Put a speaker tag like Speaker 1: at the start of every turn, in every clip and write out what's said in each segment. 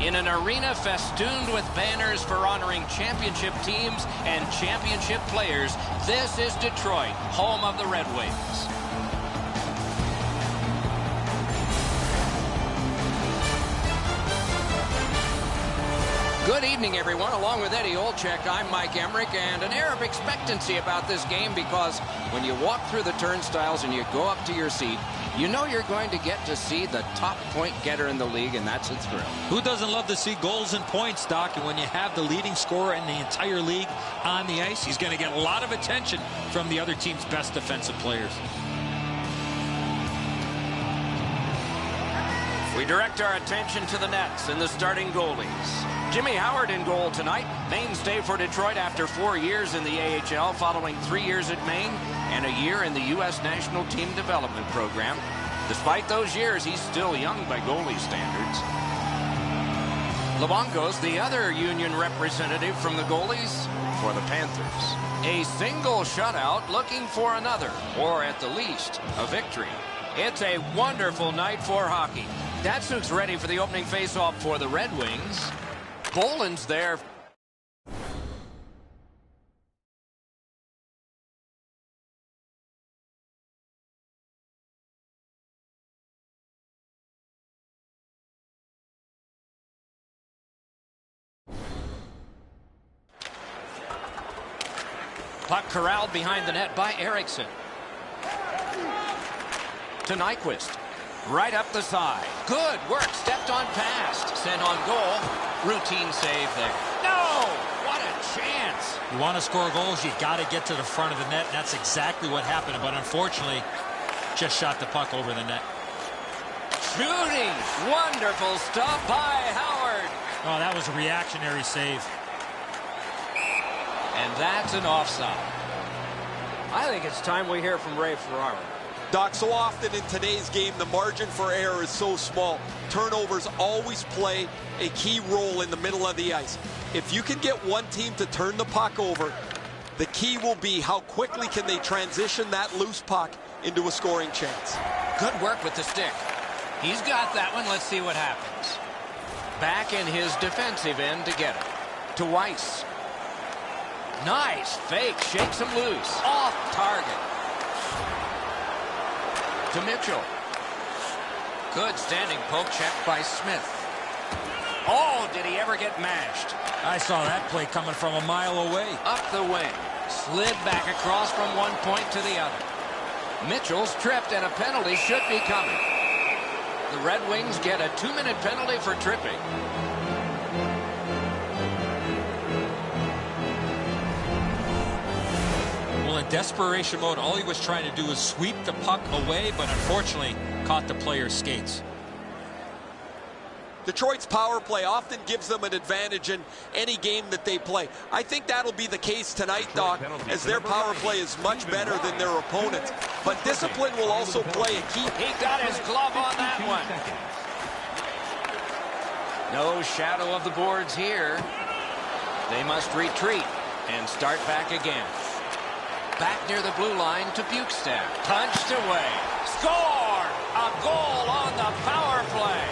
Speaker 1: in an arena festooned with banners for honoring championship teams and championship players. This is Detroit, home of the Red Wings. Good evening, everyone. Along with Eddie Olczyk, I'm Mike Emmerich, and an air of expectancy about this game because when you walk through the turnstiles and you go up to your seat, you know you're going to get to see the top point getter in the league, and that's a thrill.
Speaker 2: Who doesn't love to see goals and points, Doc? And when you have the leading scorer in the entire league on the ice, he's going to get a lot of attention from the other team's best defensive players.
Speaker 1: We direct our attention to the nets and the starting goalies. Jimmy Howard in goal tonight, mainstay for Detroit after 4 years in the AHL, following 3 years at Maine and a year in the U.S. National Team Development Program. Despite those years, he's still young by goalie standards. Levankos, the other Union representative from the goalies for the Panthers. A single shutout, looking for another, or at the least, a victory. It's a wonderful night for hockey. Datsuk's ready for the opening faceoff for the Red Wings. Boland's there. Puck corralled behind the net by Eriksson. To Nyquist. Right up the side. Good work. Stepped on past. Sent on goal. Routine save there. No! What a chance.
Speaker 2: You want to score goals, you got to get to the front of the net. And that's exactly what happened. But unfortunately, just shot the puck over the net.
Speaker 1: Shooting. Wonderful stuff by Howard.
Speaker 2: Oh, that was a reactionary save.
Speaker 1: And that's an offside. I think it's time we hear from Ray Ferraro.
Speaker 3: Doc, so often in today's game, the margin for error is so small. Turnovers always play a key role in the middle of the ice. If you can get one team to turn the puck over, the key will be how quickly can they transition that loose puck into a scoring chance.
Speaker 1: Good work with the stick. He's got that one. Let's see what happens. Back in his defensive end to get it. To Weiss. Nice fake. Shakes him loose. Off target. To Mitchell. Good standing poke check by Smith. Oh, did he ever get mashed?
Speaker 2: I saw that play coming from a mile away.
Speaker 1: Up the wing. Slid back across from one point to the other. Mitchell's tripped and a penalty should be coming. The Red Wings get a 2-minute penalty for tripping.
Speaker 2: Well, in desperation mode, all he was trying to do was sweep the puck away, but unfortunately caught the player's skates.
Speaker 3: Detroit's power play often gives them an advantage in any game that they play. I think that'll be the case tonight, Doc, as their power play is much better than their opponents. But discipline will also play a key.
Speaker 1: He got his glove on that one. No shadow of the boards here. They must retreat and start back again. Back near the blue line to Bukestad. Punched away. Score! A goal on the power play.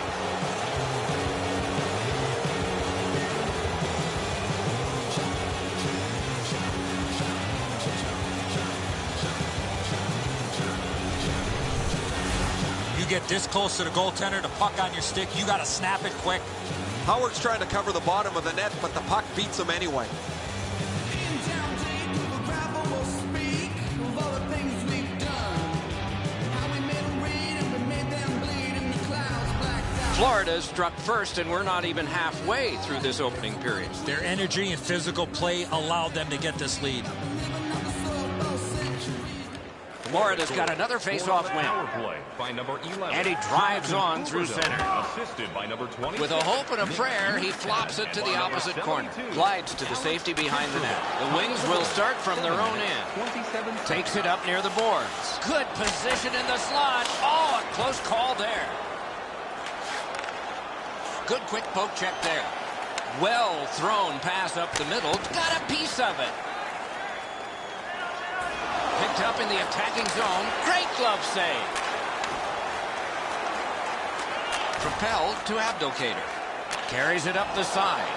Speaker 2: You get this close to the goaltender, the puck on your stick, you got to snap it quick.
Speaker 3: Howard's trying to cover the bottom of the net, but the puck beats him anyway.
Speaker 1: Florida struck first, and we're not even halfway through this opening period.
Speaker 2: Their energy and physical play allowed them to get this lead.
Speaker 1: Florida's got another face-off win. And he drives on through center. With a hope and a prayer, he flops it to the opposite corner. Glides to the safety behind the net. The Wings will start from their own end. Takes it up near the boards. Good position in the slot. Oh, a close call there. Good quick poke check there. Well thrown pass up the middle. Got a piece of it. Picked up in the attacking zone. Great glove save. Propelled to Abdelkader. Carries it up the side.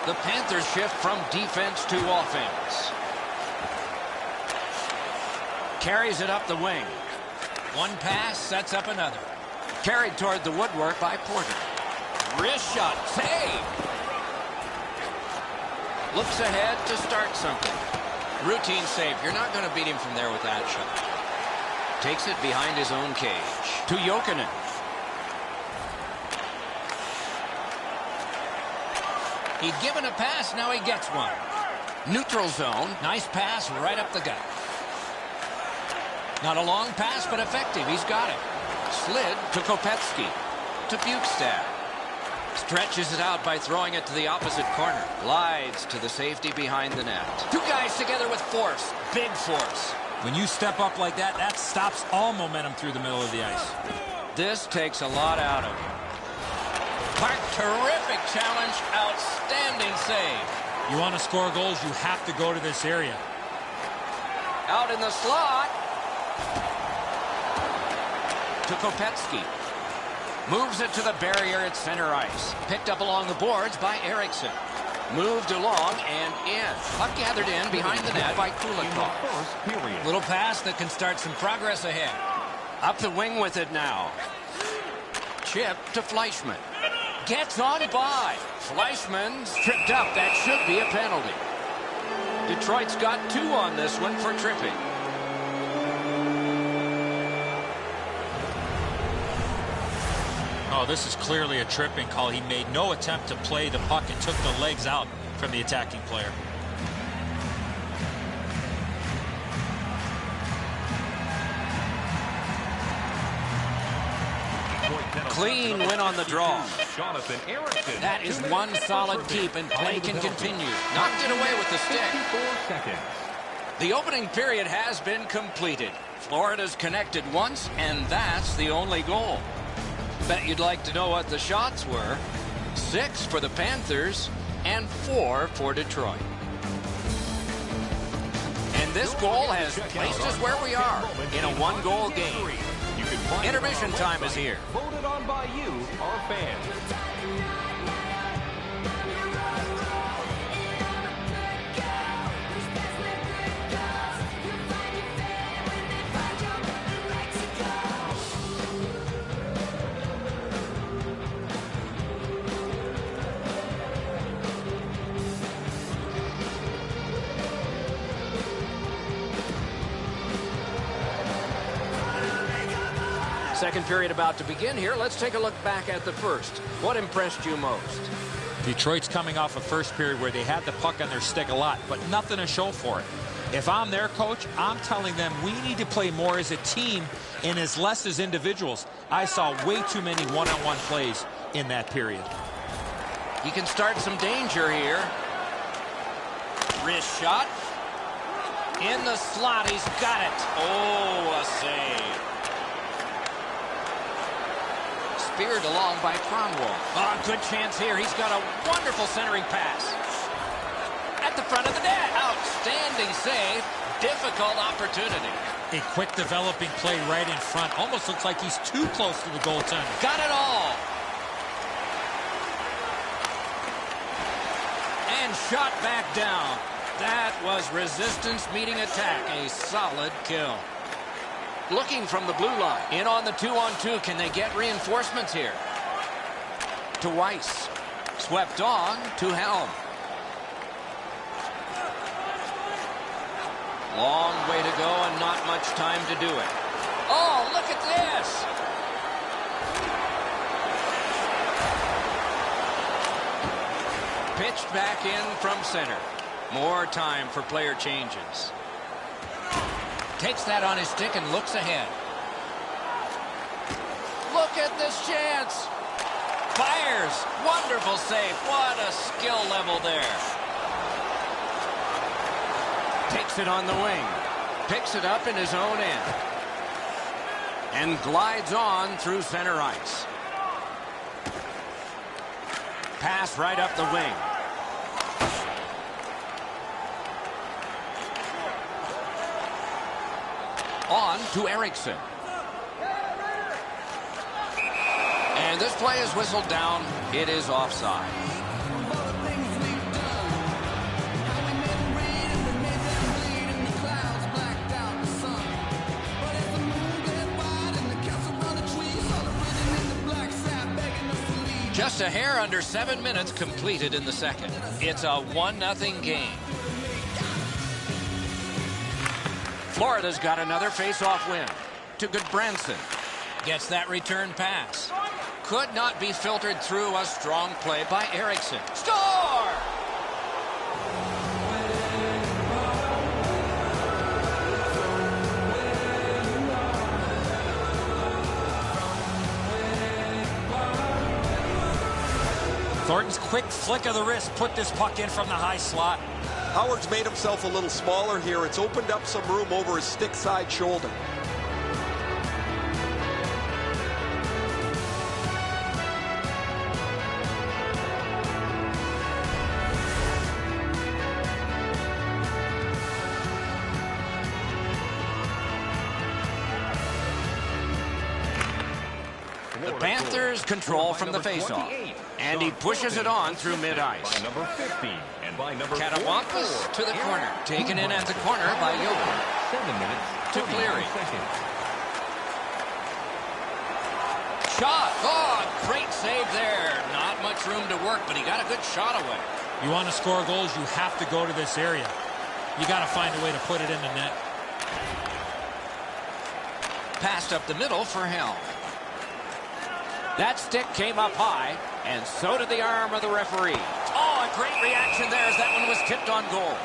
Speaker 1: The Panthers shift from defense to offense. Carries it up the wing. One pass sets up another. Carried toward the woodwork by Porter. Wrist shot. Save. Looks ahead to start something. Routine save. You're not going to beat him from there with that shot. Takes it behind his own cage. To Jokinen. He'd given a pass. Now he gets one. Neutral zone. Nice pass right up the gut. Not a long pass, but effective. He's got it. Slid to Kopetsky. To Bukestad. Stretches it out by throwing it to the opposite corner. Glides to the safety behind the net. Two guys together with force. Big force.
Speaker 2: When you step up like that, that stops all momentum through the middle of the ice.
Speaker 1: This takes a lot out of him. Park, terrific challenge. Outstanding save.
Speaker 2: You want to score goals, you have to go to this area.
Speaker 1: Out in the slot. To Kopetsky. Moves it to the barrier at center ice. Picked up along the boards by Eriksson. Moved along and in. Puck gathered in behind the net by Kulikov. Little pass that can start some progress ahead. Up the wing with it now. Chip to Fleischmann. Gets on by. Fleischmann's tripped up. That should be a penalty. Detroit's got 2 on this one for tripping.
Speaker 2: Oh, this is clearly a tripping call. He made no attempt to play the puck and took the legs out from the attacking player.
Speaker 1: Clean win on the draw. That is one solid keep, and play can continue. Knocked it away with the stick. The opening period has been completed. Florida's connected once, and that's the only goal. Bet you'd like to know what the shots were. 6 for the Panthers and 4 for Detroit. And this goal has placed us where we are in a 1-goal game. Intermission time is here.
Speaker 4: Voted on by you, our fans.
Speaker 1: Second period about to begin here. Let's take a look back at the first. What impressed you most?
Speaker 2: Detroit's coming off a first period where they had the puck on their stick a lot, but nothing to show for it. If I'm their coach, I'm telling them we need to play more as a team and as less as individuals. I saw way too many one-on-one plays in that period.
Speaker 1: He can start some danger here. Wrist shot. In the slot, he's got it. Oh, a save. Speared along by Cromwell. Oh, good chance here. He's got a wonderful centering pass. At the front of the net. Outstanding save. Difficult opportunity.
Speaker 2: A quick developing play right in front. Almost looks like he's too close to the goaltender.
Speaker 1: Got it all. And shot back down. That was resistance meeting attack. A solid kill. Looking from the blue line. In on the 2-on-2. Can they get reinforcements here? To Weiss. Swept on to Helm. Long way to go and not much time to do it. Oh, look at this. Pitched back in from center. More time for player changes. Takes that on his stick and looks ahead. Look at this chance. Fires. Wonderful save. What a skill level there. Takes it on the wing. Picks it up in his own end. And glides on through center ice. Pass right up the wing. On to Eriksson. And this play is whistled down. It is offside. Just a hair under 7 minutes completed in the second. It's a 1-0 game. Florida's got another face-off win. To Goodbranson. Gets that return pass. Could not be filtered through. A strong play by Eriksson. Score!
Speaker 2: Thornton's quick flick of the wrist put this puck in from the high slot.
Speaker 3: Howard's made himself a little smaller here. It's opened up some room over his stick side shoulder.
Speaker 1: The Panthers control from the faceoff. And he pushes it on through mid-ice. Katawampus to the corner. Taken in at the corner by Jokic.
Speaker 4: 7 minutes
Speaker 1: To Cleary.
Speaker 4: seconds.
Speaker 1: Shot. Oh, great save there. Not much room to work, but he got a good shot away.
Speaker 2: You want to score goals, you have to go to this area. You got to find a way to put it in the net.
Speaker 1: Passed up the middle for Helm. That stick came up high, and so did the arm of the referee. Oh, a great reaction there as that one was tipped on goal.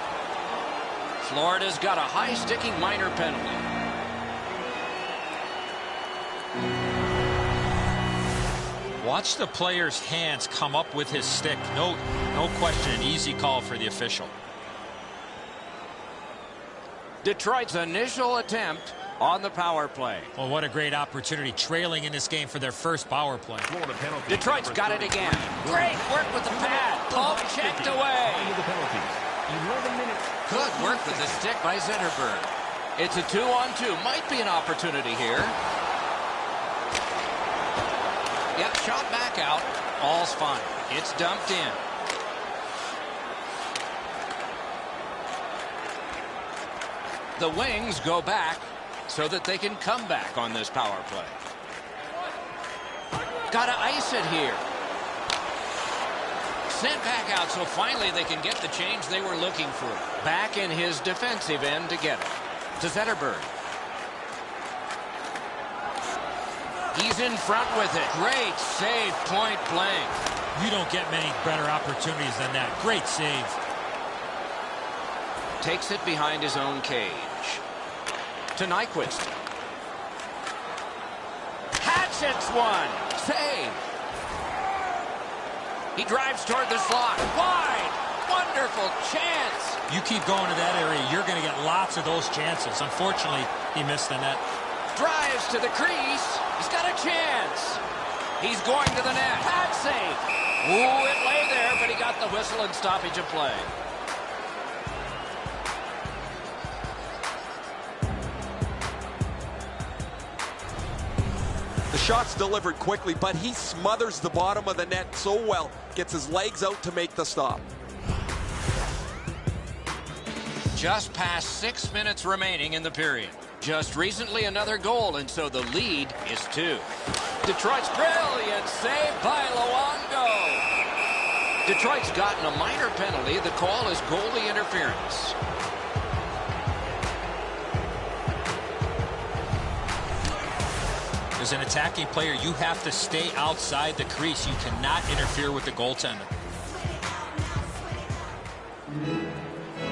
Speaker 1: Florida's got a high-sticking minor penalty.
Speaker 2: Watch the player's hands come up with his stick. No question, an easy call for the official.
Speaker 1: Detroit's initial attempt on the power play.
Speaker 2: Well, what a great opportunity, trailing in this game for their first power play.
Speaker 1: Detroit's got it again. Great work with the pad. Pope checked away.
Speaker 4: The penalties. 11 minutes.
Speaker 1: Good work with the stick by Zetterberg. It's a 2-on-2. Might be an opportunity here. Yep, shot back out. All's fine. It's dumped in. The Wings go back so that they can come back on this power play. Gotta ice it here. Sent back out, so finally they can get the change they were looking for. Back in his defensive end to get it. To Zetterberg. He's in front with it. Great save, point blank.
Speaker 2: You don't get many better opportunities than that. Great save.
Speaker 1: Takes it behind his own cage. To Nyquist. Hatchets one. Save. He drives toward the slot. Wide. Wonderful chance.
Speaker 2: You keep going to that area, you're going to get lots of those chances. Unfortunately, he missed the net.
Speaker 1: Drives to the crease. He's got a chance. He's going to the net. Pad save. Ooh, it lay there, but he got the whistle and stoppage of play.
Speaker 3: The shot's delivered quickly, but he smothers the bottom of the net so well. Gets his legs out to make the stop.
Speaker 1: Just past 6 minutes remaining in the period. Just recently another goal, and so the lead is 2. Detroit's brilliant save by Luongo. Detroit's gotten a minor penalty. The call is goalie interference.
Speaker 2: As an attacking player, you have to stay outside the crease. You cannot interfere with the goaltender.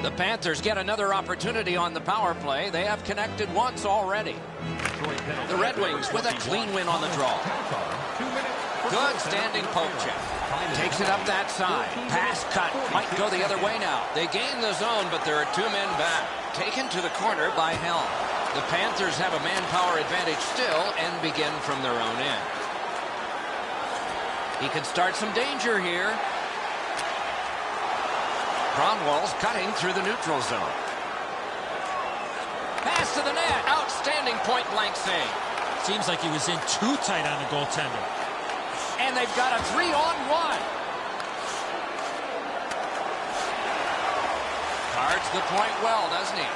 Speaker 1: The Panthers get another opportunity on the power play. They have connected once already. The Red Wings with a clean win on the draw. Good standing poke check. Takes it up that side. Pass cut. Might go the other way now. They gain the zone, but there are 2 men back. Taken to the corner by Helm. The Panthers have a manpower advantage still and begin from their own end. He could start some danger here. Cronwall's cutting through the neutral zone. Pass to the net. Outstanding point-blank save.
Speaker 2: Seems like he was in too tight on the goaltender.
Speaker 1: And they've got a 3-on-1. Guards the point well, doesn't he?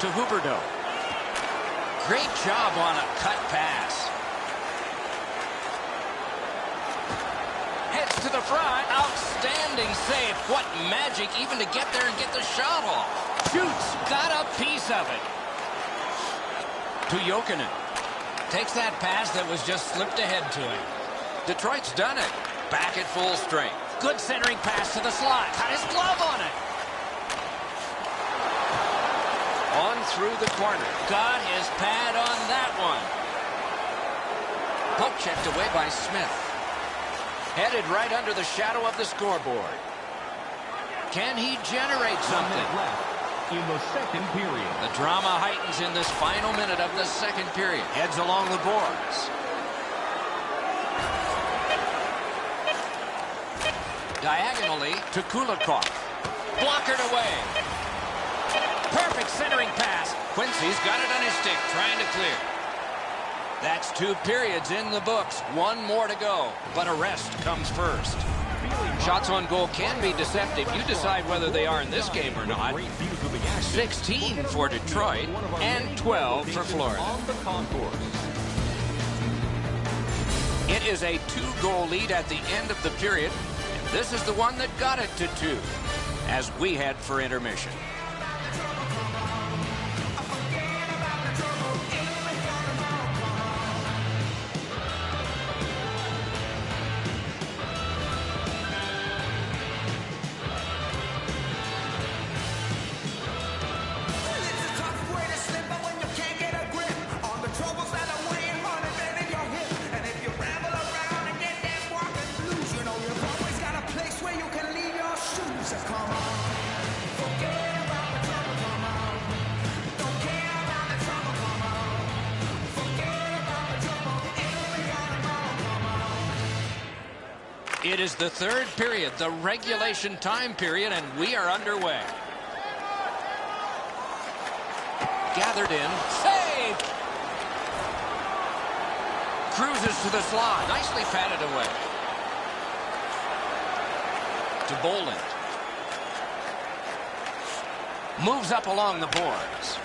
Speaker 1: To Huberdeau. Great job on a cut pass. Heads to the front. Outstanding save. What magic even to get there and get the shot off. Shoots. Got a piece of it. To Jokinen. Takes that pass that was just slipped ahead to him. Detroit's done it. Back at full strength. Good centering pass to the slot. Got his glove on it. On through the corner. Got his pad on that one. Poke checked away by Smith. Headed right under the shadow of the scoreboard. Can he generate something?
Speaker 4: In the second period.
Speaker 1: The drama heightens in this final minute of the second period. Heads along the boards. Diagonally to Kulikov. Blockered away. Perfect centering pass. Quincy's got it on his stick, trying to clear. That's 2 periods in the books. 1 more to go, but a rest comes first. Shots on goal can be deceptive. You decide whether they are in this game or not. 16 for Detroit and 12 for Florida. It is a 2-goal lead at the end of the period. And this is the one that got it to 2 as we head for intermission. It is the 3rd period, the regulation time period, and we are underway. Gathered in. Save! Cruises to the slot. Nicely patted away. To Boland. Moves up along the boards.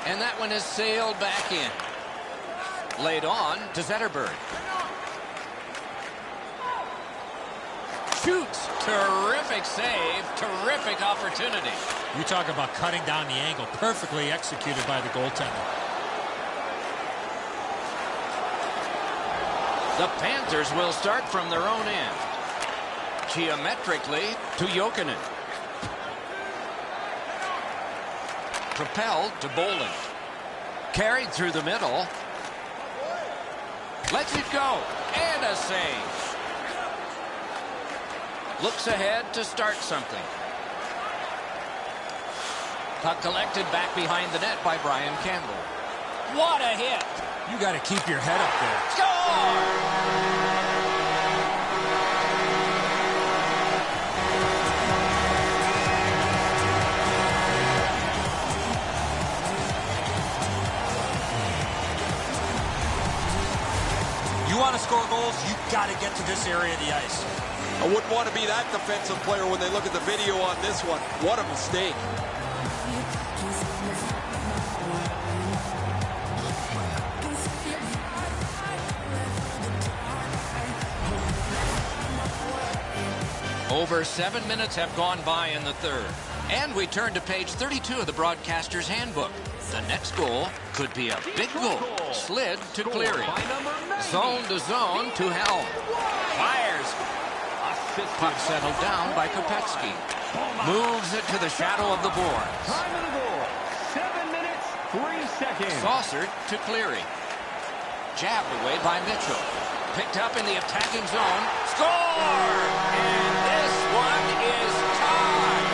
Speaker 1: And that one is sailed back in. Laid on to Zetterberg. Shoots. Terrific save. Terrific opportunity.
Speaker 2: You talk about cutting down the angle. Perfectly executed by the goaltender.
Speaker 1: The Panthers will start from their own end. Geometrically to Jokinen. Propelled to Boland. Carried through the middle. Lets it go. And a save. Looks ahead to start something. Puck collected back behind the net by Brian Campbell. What a hit!
Speaker 2: You got to keep your head up there.
Speaker 1: Score!
Speaker 2: You want to score goals, you got to get to this area of the ice.
Speaker 3: I wouldn't want to be that defensive player when they look at the video on this one. What a mistake.
Speaker 1: Over 7 minutes have gone by in the third. And we turn to page 32 of the broadcaster's handbook. The next goal could be a big goal. Slid to Cleary. Zone to zone to Helm. Fires. Puck settled down by Kopetsky. Moves it to the shadow of the boards.
Speaker 4: Time of the goal. 7 minutes, 3 seconds.
Speaker 1: Saucered to Cleary. Jabbed away by Mitchell. Picked up in the attacking zone. Score! And this one is tied.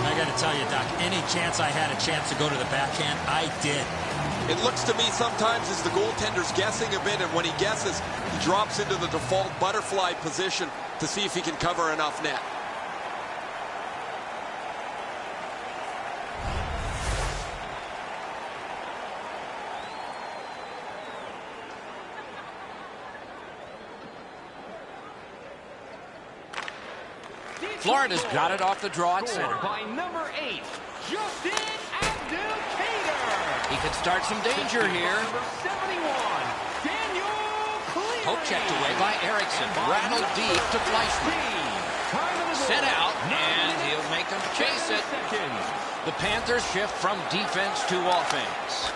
Speaker 2: I got to tell you, Doc, any chance I had a chance to go to the backhand, I did.
Speaker 3: It looks to me sometimes as the goaltender's guessing a bit, and when he guesses, he drops into the default butterfly position to see if he can cover enough net.
Speaker 1: Florida's got it off the draw at center.
Speaker 4: By number 8, Justin Abdelkader.
Speaker 1: He could start some danger here.
Speaker 4: Number 71, Daniel Cleary.
Speaker 1: Poke checked away by Erickson. Rattled deep to Fleischman. Sent out, and he'll make them chase it. The Panthers shift from defense to offense.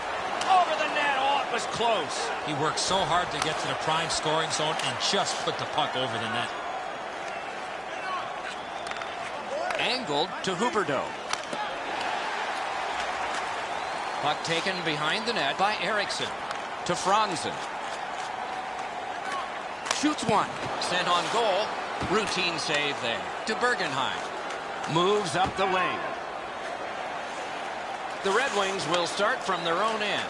Speaker 1: Over the net. Oh, it was close.
Speaker 2: He worked so hard to get to the prime scoring zone and just put the puck over the net.
Speaker 1: Angled to Huberdeau. Puck taken behind the net by Erickson. To Franzen. Shoots one. Sent on goal. Routine save there. To Bergenheim. Moves up the wing. The Red Wings will start from their own end.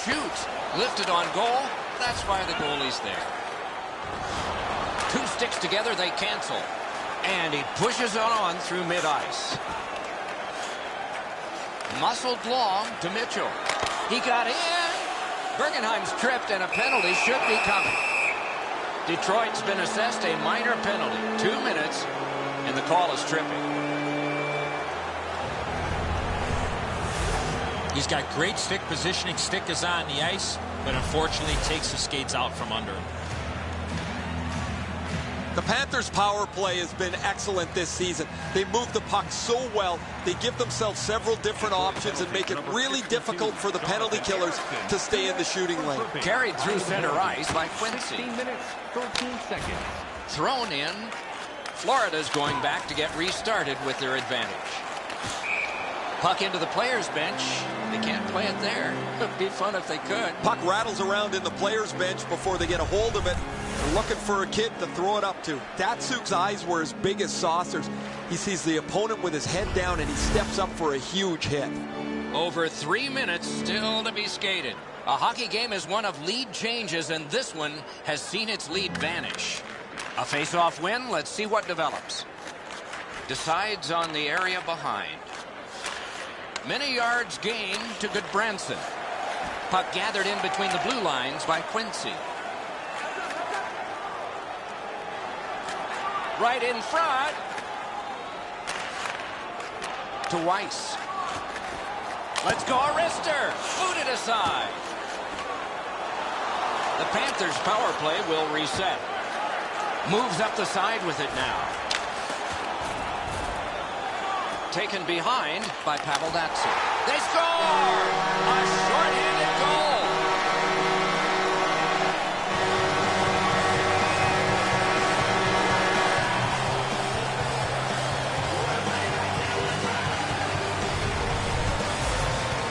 Speaker 1: Shoots. Lifted on goal. That's why the goalie's there. Two sticks together, they cancel. And he pushes it on through mid-ice. Muscled long to Mitchell. He got in. Bergenheim's tripped, and a penalty should be coming. Detroit's been assessed a minor penalty. 2 minutes, and the call is tripping.
Speaker 2: He's got great stick positioning. Stick is on the ice, but unfortunately takes the skates out from under him.
Speaker 3: The Panthers' power play has been excellent this season. They move the puck so well. They give themselves several different options and make it really difficult for the penalty killers to stay in the shooting lane.
Speaker 1: Carried through center ice by Quincy.
Speaker 4: 16 minutes, 13 seconds.
Speaker 1: Thrown in. Florida's going back to get restarted with their advantage. Puck into the players' bench. They can't play it there. It'd be fun if they could.
Speaker 3: Puck rattles around in the players' bench before they get a hold of it. They're looking for a kid to throw it up to. Datsuk's eyes were as big as saucers. He sees the opponent with his head down, and he steps up for a huge hit.
Speaker 1: Over 3 minutes still to be skated. A hockey game is one of lead changes, and this one has seen its lead vanish. A face-off win. Let's see what develops. Decides on the area behind. Many yards gained to Goodbranson. Puck gathered in between the blue lines by Quincy. Right in front to Weiss. Let's go, Arister. Booted aside. The Panthers' power play will reset. Moves up the side with it now. Taken behind by Pavel Datsuk. They score! A short-handed goal.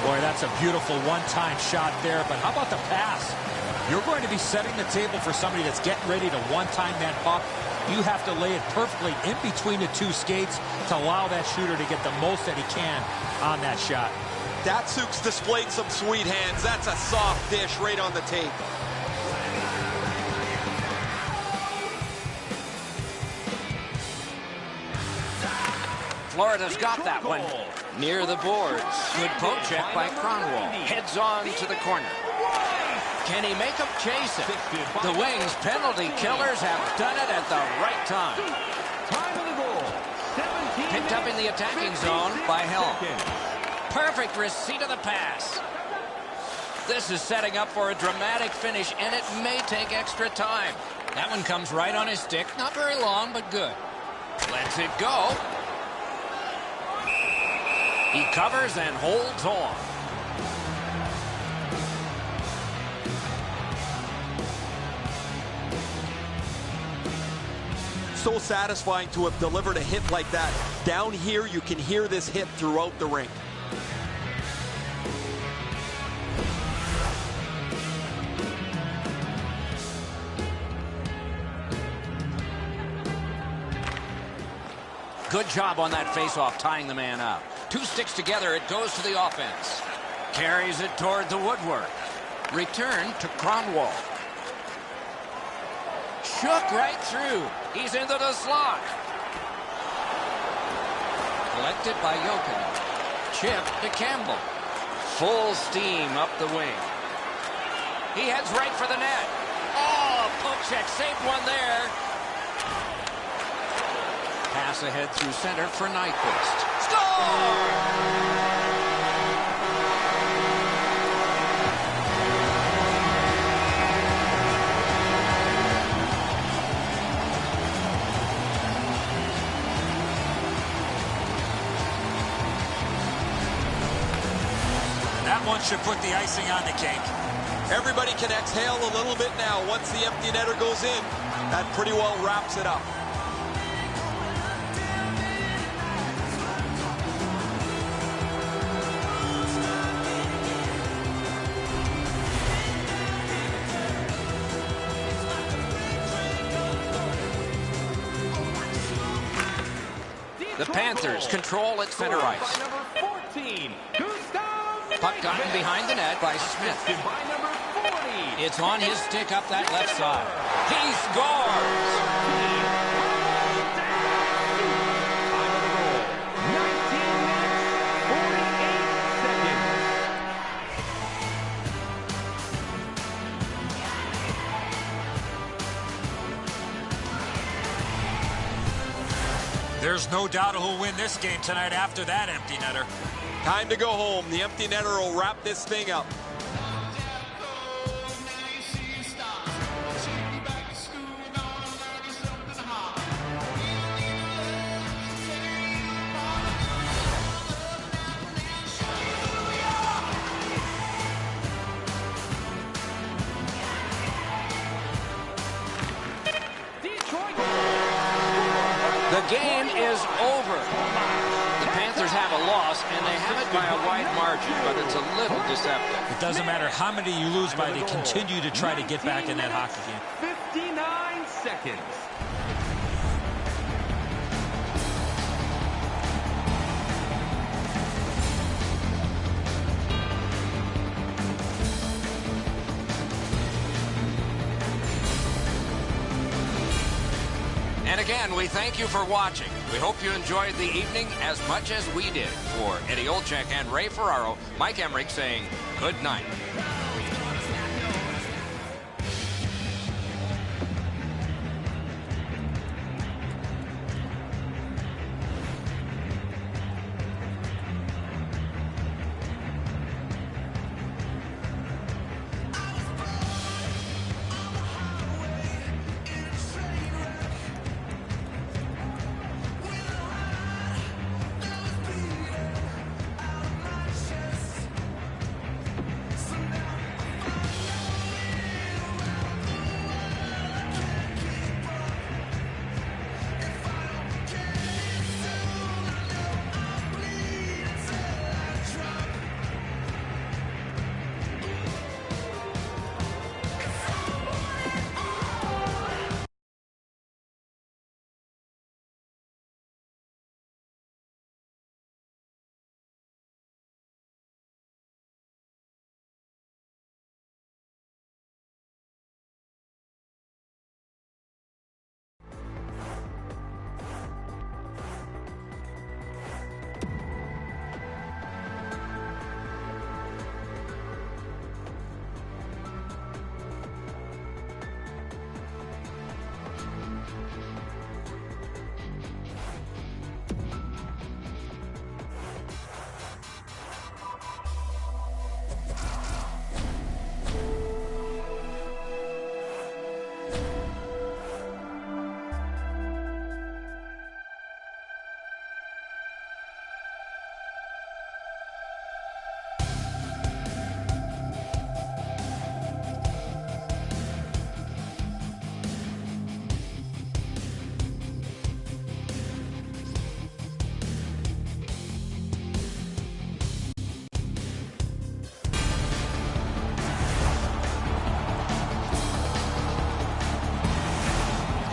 Speaker 2: Boy, that's a beautiful one-time shot there, but how about the pass? You're going to be setting the table for somebody that's getting ready to one-time that puck. You have to lay it perfectly in between the two skates to allow that shooter to get the most that he can on that shot.
Speaker 3: Datsuk's displayed some sweet hands. That's a soft dish right on the tape.
Speaker 1: Florida's got that one near the boards. Good poke check by Cronwall. Heads on to the corner. Can he make him chase it? The Wings penalty killers have done it at the right time.
Speaker 4: Time of the goal.
Speaker 1: Picked up in the attacking zone by Helm. Perfect receipt of the pass. This is setting up for a dramatic finish, and it may take extra time. That one comes right on his stick. Not very long, but good. Lets it go. He covers and holds on.
Speaker 3: So satisfying to have delivered a hit like that. Down here, you can hear this hit throughout the rink.
Speaker 1: Good job on that faceoff, tying the man up. Two sticks together, it goes to the offense. Carries it toward the woodwork. Return to Cronwall. Shook right through. He's into the slot. Collected by Jokinen. Chip to Campbell. Full steam up the wing. He heads right for the net. Oh, poke check. Saved one there. pass ahead through center for Nyquist. Score!
Speaker 2: That one should put the icing on the cake.
Speaker 3: Everybody can exhale a little bit now. Once the empty netter goes in, that pretty well wraps it up.
Speaker 1: The Panthers control at center ice. Puck gotten behind the net by Smith. It's on his stick up that left side. He scores!
Speaker 2: There's no doubt who'll win this game tonight after that empty netter.
Speaker 3: Time to go home. The empty netter will wrap this thing up.
Speaker 1: The game is over. The Panthers have a loss, and they have it by a wide margin, but it's a little deceptive.
Speaker 2: It doesn't matter how many you lose by, they continue to try to get back in that hockey game.
Speaker 4: 59 seconds.
Speaker 1: And again, we thank you for watching. We hope you enjoyed the evening as much as we did. For Eddie Olczyk and Ray Ferraro, Mike Emmerich saying good night.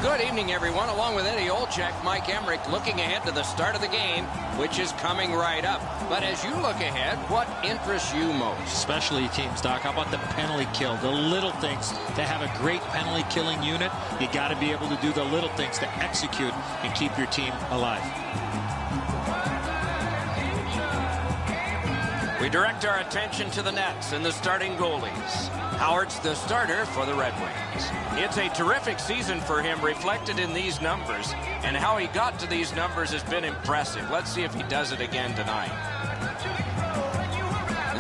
Speaker 1: Good evening, everyone. Along with Eddie Olczyk, Mike Emmerich looking ahead to the start of the game, which is coming right up. But as you look ahead, what interests you most?
Speaker 2: Especially teams, Doc. How about the penalty kill? The little things. To have a great penalty killing unit, you got to be able to do the little things to execute and keep your team alive.
Speaker 1: We direct our attention to the nets and the starting goalies. Howard's the starter for the Red Wings. It's a terrific season for him, reflected in these numbers, and how he got to these numbers has been impressive. Let's see if he does it again tonight.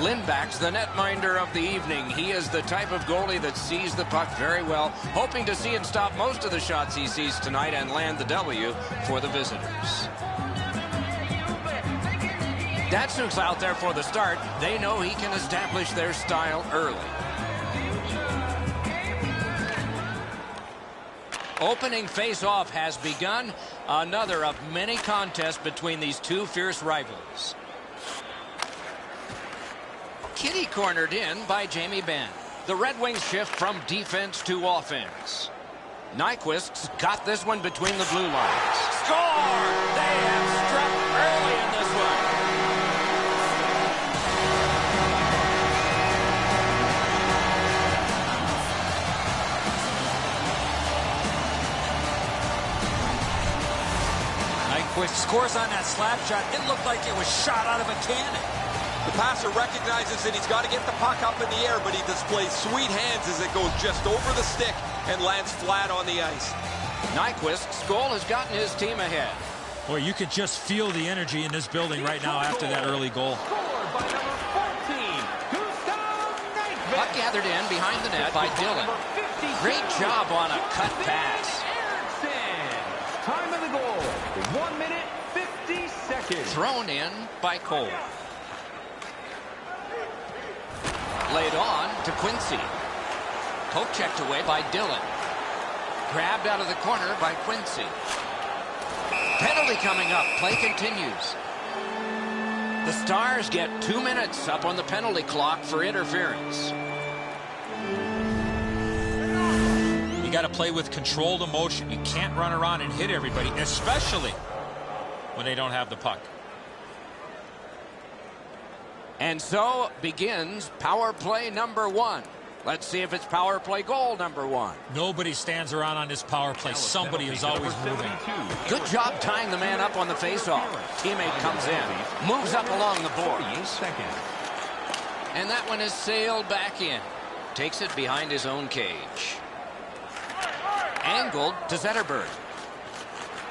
Speaker 1: Lindback's the netminder of the evening. He is the type of goalie that sees the puck very well, hoping to see and stop most of the shots he sees tonight and land the W for the visitors. Datsuk's out there for the start. They know he can establish their style early. Opening face-off has begun. Another of many contests between these two fierce rivals. Kitty cornered in by Jamie Benn. The Red Wings shift from defense to offense. Nyquist's got this one between the blue lines. Score! They have struck early in this one.
Speaker 2: Nyquist scores on that slap shot. It looked like it was shot out of a cannon.
Speaker 3: The passer recognizes that he's got to get the puck up in the air, but he displays sweet hands as it goes just over the stick and lands flat on the ice.
Speaker 1: Nyquist's goal has gotten his team ahead.
Speaker 2: Boy, you could just feel the energy in this building right now after that early goal.
Speaker 1: Puck gathered in behind the net by Dillon. Great job on a cut pass.
Speaker 4: Time of the goal, 1 minute, 50 seconds.
Speaker 1: Thrown in by Cole. Laid on to Quincy. Poke checked away by Dillon. Grabbed out of the corner by Quincy. Penalty coming up. Play continues. The Stars get 2 minutes up on the penalty clock for interference.
Speaker 2: You got to play with controlled emotion. You can't run around and hit everybody, especially when they don't have the puck.
Speaker 1: And so begins power play number 1. Let's see if it's power play goal number 1.
Speaker 2: Nobody stands around on this power play. Somebody is always moving.
Speaker 1: Good job tying the man up on the faceoff. Teammate comes in, moves up along the boards. And that one is sailed back in. Takes it behind his own cage. Angled to Zetterberg.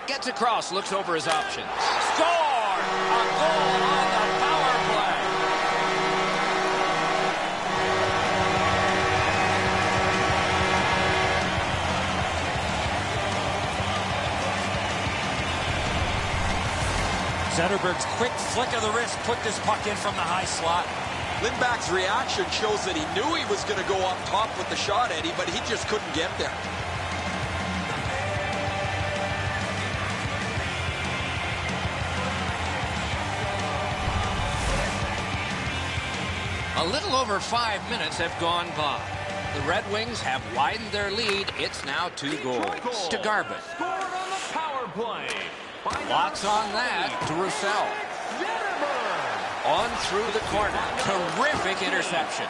Speaker 1: Gets across, looks over his options. Score! A goal on the power play.
Speaker 2: Zetterberg's quick flick of the wrist put this puck in from the high slot.
Speaker 3: Lindback's reaction shows that he knew he was going to go up top with the shot, Eddie, but he just couldn't get there.
Speaker 1: A little over 5 minutes have gone by. The Red Wings have widened their lead. It's now 2 goals to Garbutt.
Speaker 4: Scored on the power play.
Speaker 1: Lots on that to Roussel. On through the corner. Terrific interception.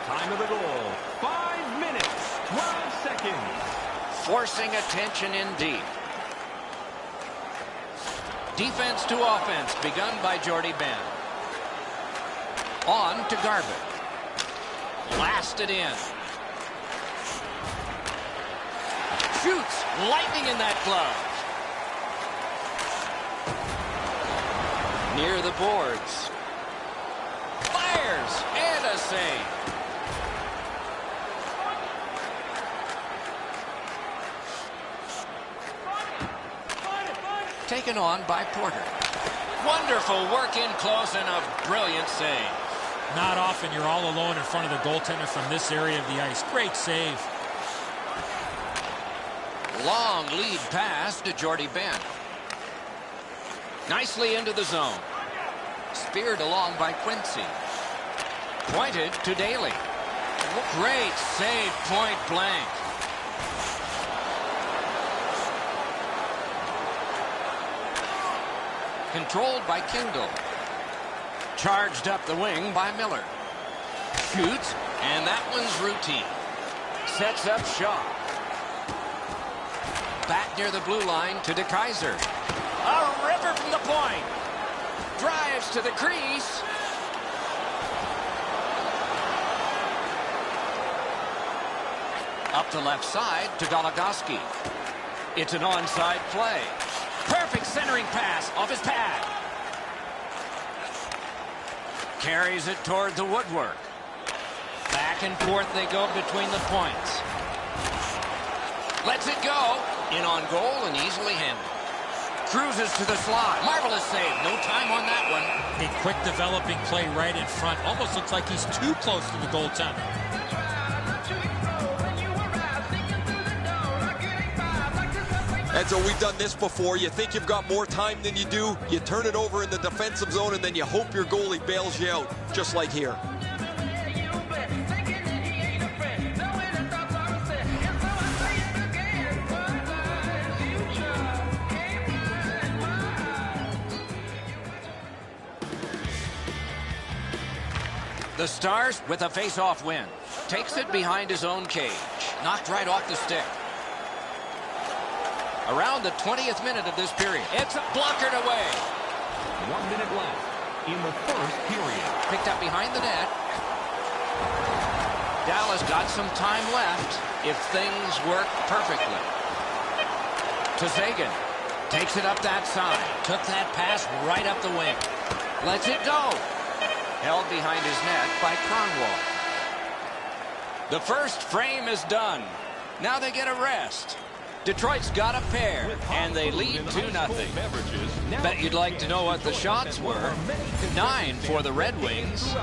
Speaker 4: Time of the goal, 5 minutes, 12 seconds.
Speaker 1: Forcing attention in deep. Defense to offense begun by Jordie Benn. On to Garbutt. Blasted in. Shoots. Lightning in that glove. Near the boards. Fires. And a save. Taken on by Porter. Wonderful work in close and a brilliant save.
Speaker 2: Not often you're all alone in front of the goaltender from this area of the ice. Great save.
Speaker 1: Long lead pass to Jordie Benn. Nicely into the zone. Speared along by Quincy. Pointed to Daly. Great save, point blank. Controlled by Kindle. Charged up the wing by Miller. Shoots, and that one's routine. Sets up Shaw. Back near the blue line to DeKaiser. A ripper from the point. drives to the crease. Up the left side to Goligoski. It's an onside play. Perfect centering pass off his pad. Carries it toward the woodwork. Back and forth they go between the points. Lets it go. In on goal and easily handled. Cruises to the slot. Marvelous save. No time on that one.
Speaker 2: A quick developing play right in front. Almost looks like he's too close to the goaltender.
Speaker 3: And so we've done this before. You think you've got more time than you do. You turn it over in the defensive zone, and then you hope your goalie bails you out, just like here.
Speaker 1: The Stars with a face-off win. Takes it behind his own cage. Knocked right off the stick. Around the 20th minute of this period. It's blockered away.
Speaker 4: 1 minute left in the first period.
Speaker 1: Picked up behind the net. Dallas got some time left if things work perfectly. To Sagan. Takes it up that side. Took that pass right up the wing. Lets it go. Held behind his net by Cronwall. The first frame is done. Now they get a rest. Detroit's got a pair, and they lead 2-0. Bet you'd like to know what the shots were. 9 for the Red Wings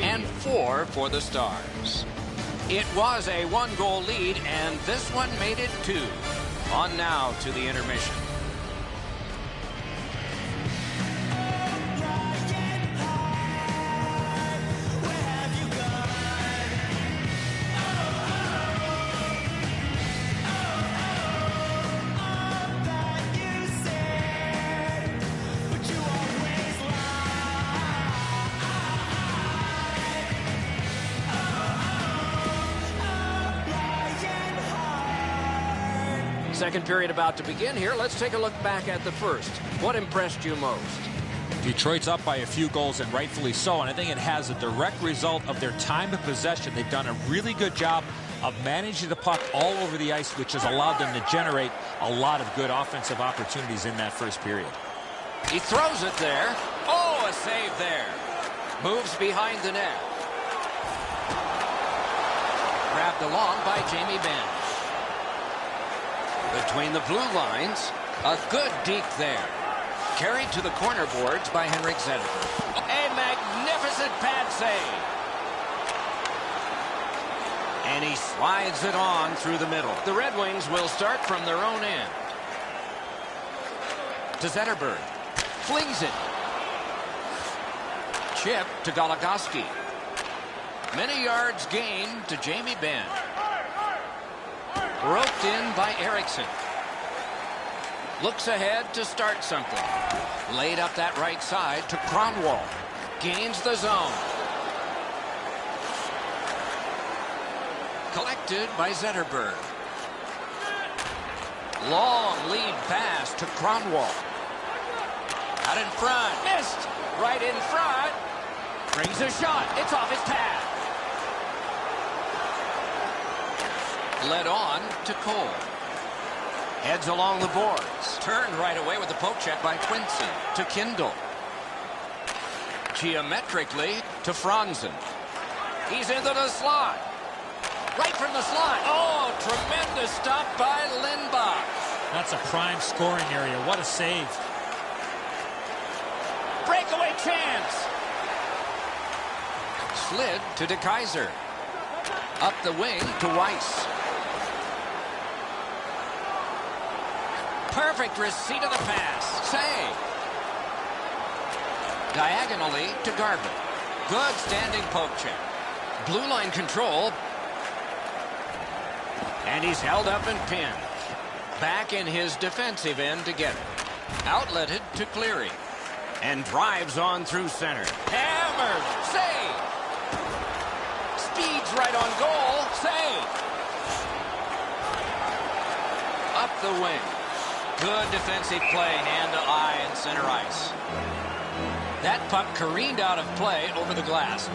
Speaker 1: and 4 for the Stars. It was a 1-goal lead, and this one made it 2. On now to the intermission. Second period about to begin here. Let's take a look back at the first. What impressed you most?
Speaker 2: Detroit's up by a few goals, and rightfully so, and I think it has a direct result of their time of possession. They've done a really good job of managing the puck all over the ice, which has allowed them to generate a lot of good offensive opportunities in that first period.
Speaker 1: He throws it there. Oh, a save there. Moves behind the net. Grabbed along by Jamie Benn. Between the blue lines, a good deke there. Carried to the corner boards by Henrik Zetterberg. A magnificent pad save. And he slides it on through the middle. The Red Wings will start from their own end. To Zetterberg. Flings it. Chip to Goligoski. Many yards gained to Jamie Benn. Roped in by Eriksson. Looks ahead to start something. Laid up that right side to Cronwall. Gains the zone. Collected by Zetterberg. Long lead pass to Cronwall. Out in front. Missed. Right in front. Brings a shot. It's off his pad. Led on to Cole. Heads along the boards. Turned right away with the poke check by Quincy. To Kindle. Geometrically to Franzen. He's into the slot. Right from the slot. Oh, tremendous stop by Lindbach.
Speaker 2: That's a prime scoring area. What a save.
Speaker 1: Breakaway chance. Slid to DeKaiser. Up the wing to Weiss. Perfect receipt of the pass. Save. Diagonally to Garvin. Good standing poke check. Blue line control. And he's held up and pinned. Back in his defensive end to get it. Outletted to Cleary. And drives on through center. Hammered. Save. Speeds right on goal. Save. Up the wing. Good defensive play, hand to eye and center ice. That puck careened out of play over the glass.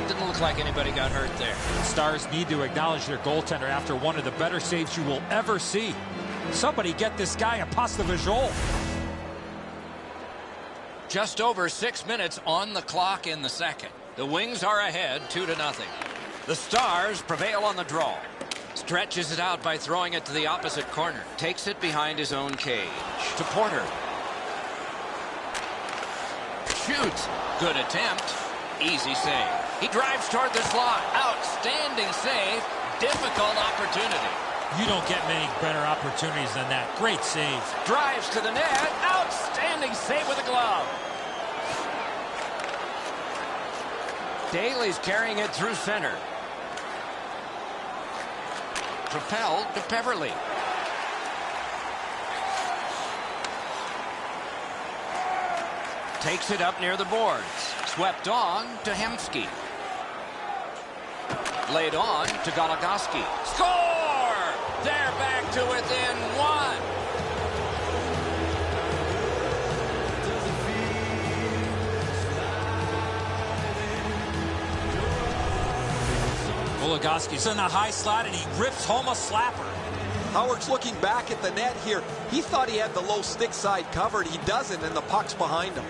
Speaker 1: Didn't look like anybody got hurt there.
Speaker 2: Stars need to acknowledge their goaltender after one of the better saves you will ever see. Somebody get this guy a pass de visual.
Speaker 1: Just over 6 minutes on the clock in the second. The Wings are ahead 2-0. The Stars prevail on the draw. Stretches it out by throwing it to the opposite corner. Takes it behind his own cage. To Porter. Shoots. Good attempt. Easy save. He drives toward the slot. Outstanding save. Difficult opportunity.
Speaker 2: You don't get many better opportunities than that. Great save.
Speaker 1: Drives to the net. Outstanding save with a glove. Daly's carrying it through center. Propelled to Peverley. Takes it up near the boards. Swept on to Hemsky. Laid on to Goligoski. Score! They're back to within one.
Speaker 2: Goligoski's in the high slot and he rips home a slapper.
Speaker 3: Howard's looking back at the net here. He thought he had the low stick side covered. He doesn't, and the puck's behind him.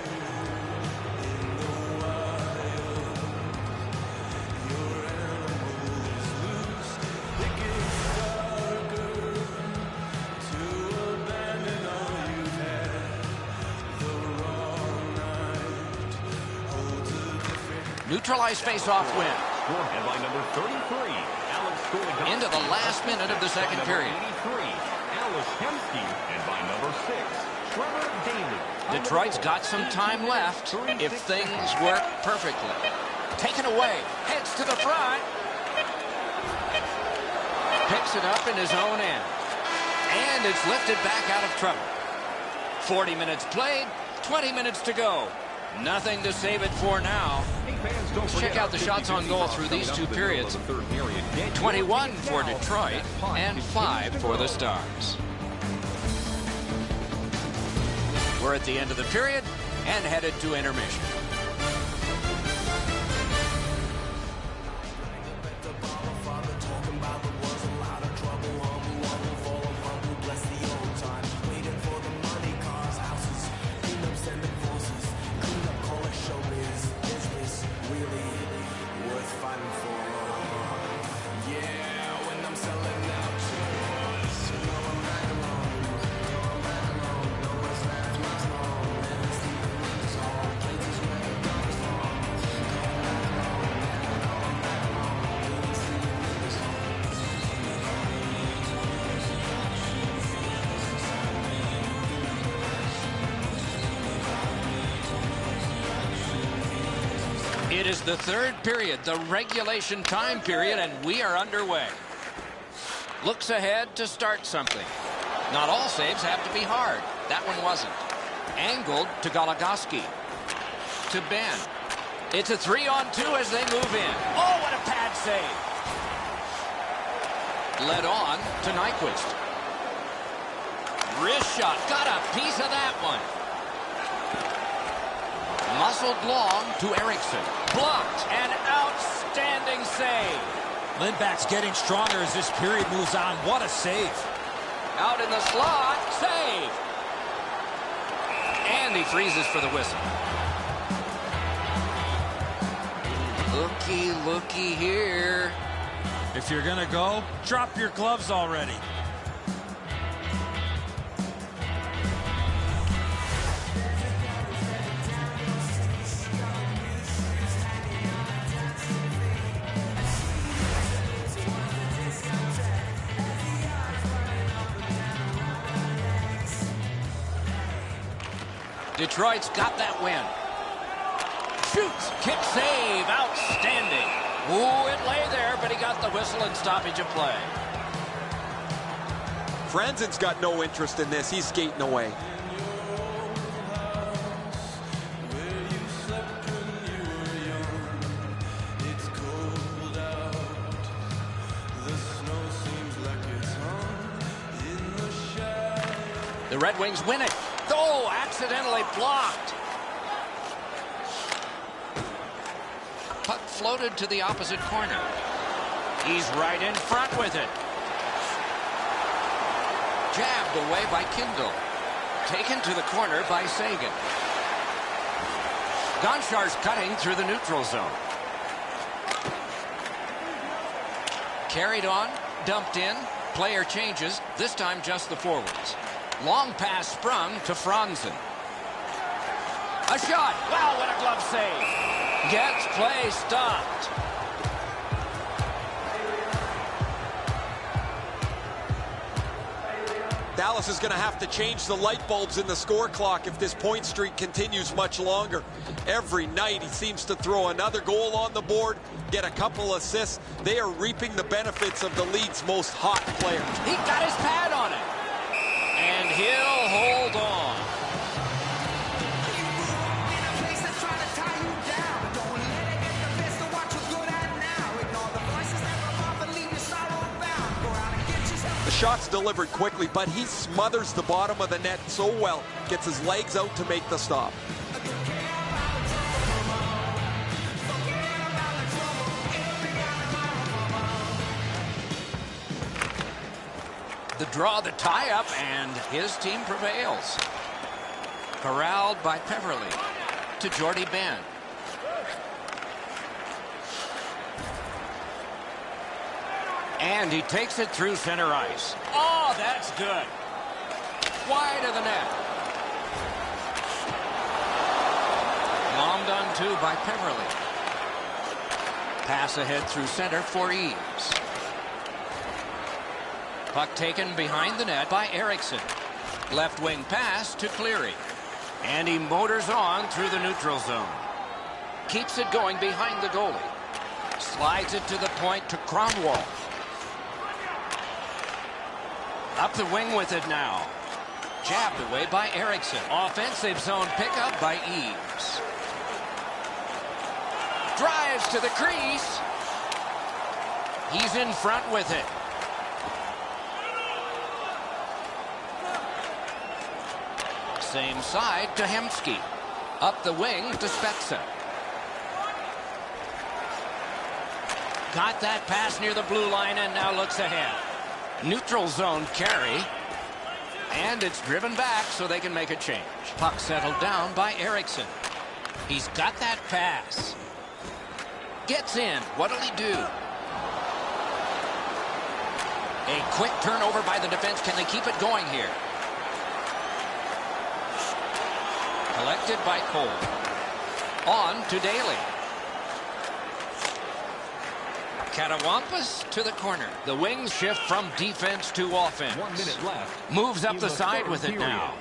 Speaker 1: Neutralized face-off win.
Speaker 4: And by number 33, Alex Goligoski.
Speaker 1: Into the last minute of the second period.
Speaker 4: 83, Alex Hemsky. And by number 6, Trevor Daly.
Speaker 1: Detroit's got some time left if things work perfectly. Taken away. Heads to the front. Picks it up in his own end. And it's lifted back out of trouble. 40 minutes played, 20 minutes to go. Nothing to save it for now. Let's check out the shots on goal through these two periods. 21 for Detroit and 5 for the Stars. We're at the end of the period and headed to intermission. It is the third period, the regulation time period, and we are underway. Looks ahead to start something. Not all saves have to be hard. That one wasn't. Angled to Goligoski. To Ben. It's a 3-on-2 as they move in. Oh, what a pad save. Led on to Nyquist. Wrist shot. Got a piece of that one. Muscled long to Erickson. Blocked. An outstanding save.
Speaker 2: Lindback's getting stronger as this period moves on. What a save.
Speaker 1: Out in the slot. Save. And he freezes for the whistle. Looky, looky here.
Speaker 2: If you're going to go, drop your gloves already.
Speaker 1: Detroit's got that win. Shoots, kick save, outstanding. Ooh, it lay there, but he got the whistle and stoppage of play.
Speaker 3: Franzen's got no interest in this. He's skating away.
Speaker 1: The Red Wings win it. Oh, accidentally blocked. floated to the opposite corner. He's right in front with it. Jabbed away by Kindle. Taken to the corner by Sagan. Gonchar's cutting through the neutral zone. Carried on, dumped in, player changes, this time just the forwards. Long pass sprung to Franzen. A shot, wow, what a glove save. Gets play stopped.
Speaker 3: Dallas is going to have to change the light bulbs in the score clock if this point streak continues much longer. Every night he seems to throw another goal on the board, get a couple assists. They are reaping the benefits of the league's most hot players.
Speaker 1: He got his pad on it. And he'll hold on.
Speaker 3: The shot's delivered quickly, but he smothers the bottom of the net so well. Gets his legs out to make the stop.
Speaker 1: The draw, the tie-up, and his team prevails. Corralled by Peverly to Jordy Ben. And he takes it through center ice. Oh, that's good. Wide of the net. Bombed on two by Peverly. Pass ahead through center for Eaves. Puck taken behind the net by Eriksson. Left wing pass to Cleary. And he motors on through the neutral zone. Keeps it going behind the goalie. Slides it to the point to Kronwall. Up the wing with it now. Jabbed away by Eriksson. Offensive zone pickup by Eaves. Drives to the crease. He's in front with it. Same side to Hemsky. Up the wing to Spezza. Got that pass near the blue line and now looks ahead. Neutral zone carry. And it's driven back so they can make a change. Puck settled down by Eriksson. He's got that pass. Gets in. What'll he do? A quick turnover by the defense. Can they keep it going here? Collected by Cole. On to Daly. Katawampus to the corner. The wings shift from defense to offense.
Speaker 4: 1 minute left.
Speaker 1: Moves up the side with it now.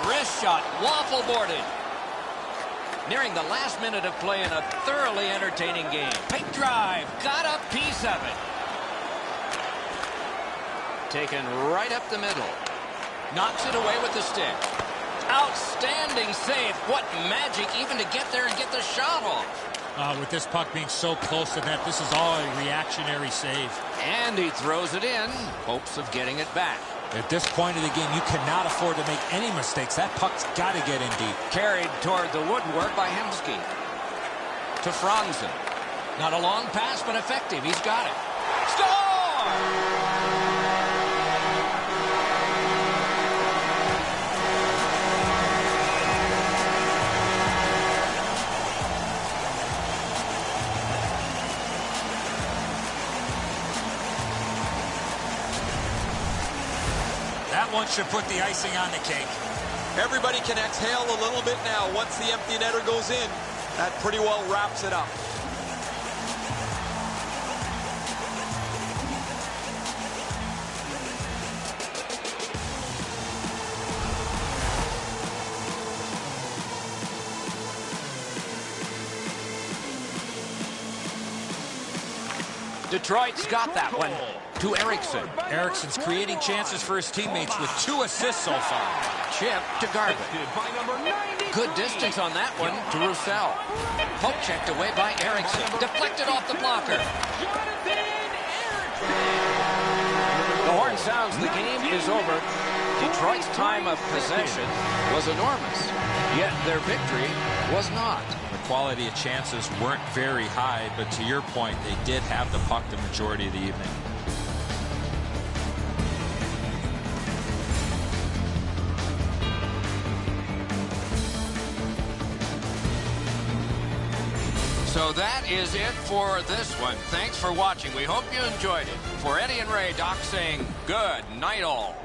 Speaker 1: Wrist shot, waffle boarded. Nearing the last minute of play in a thoroughly entertaining game. Big drive, got a piece of it. Taken right up the middle. Knocks it away with the stick. Outstanding save. What magic even to get there and get the shot off.
Speaker 2: With this puck being so close to that, this is all a reactionary save.
Speaker 1: And he throws it in, hopes of getting it back.
Speaker 2: At this point of the game, you cannot afford to make any mistakes. That puck's got to get in deep.
Speaker 1: Carried toward the woodwork by Hemsky. To Franzen. Not a long pass, but effective. He's got it. Score!
Speaker 2: That one should put the icing on the cake.
Speaker 3: Everybody can exhale a little bit now. Once the empty netter goes in, that pretty well wraps it up.
Speaker 1: Detroit's got that one to Eriksson.
Speaker 2: Eriksson's creating chances for his teammates with 2 assists so far.
Speaker 1: Chip to Garvin. Good distance on that one to Roussel. Poke checked away by Eriksson. Deflected off the blocker. The horn sounds the game is over. Detroit's time of possession was enormous. Yet their victory was not.
Speaker 2: The quality of chances weren't very high, but to your point, they did have the puck the majority of the evening.
Speaker 1: So that is it for this one. Thanks for watching. We hope you enjoyed it. For Eddie and Ray, Doc saying good night all.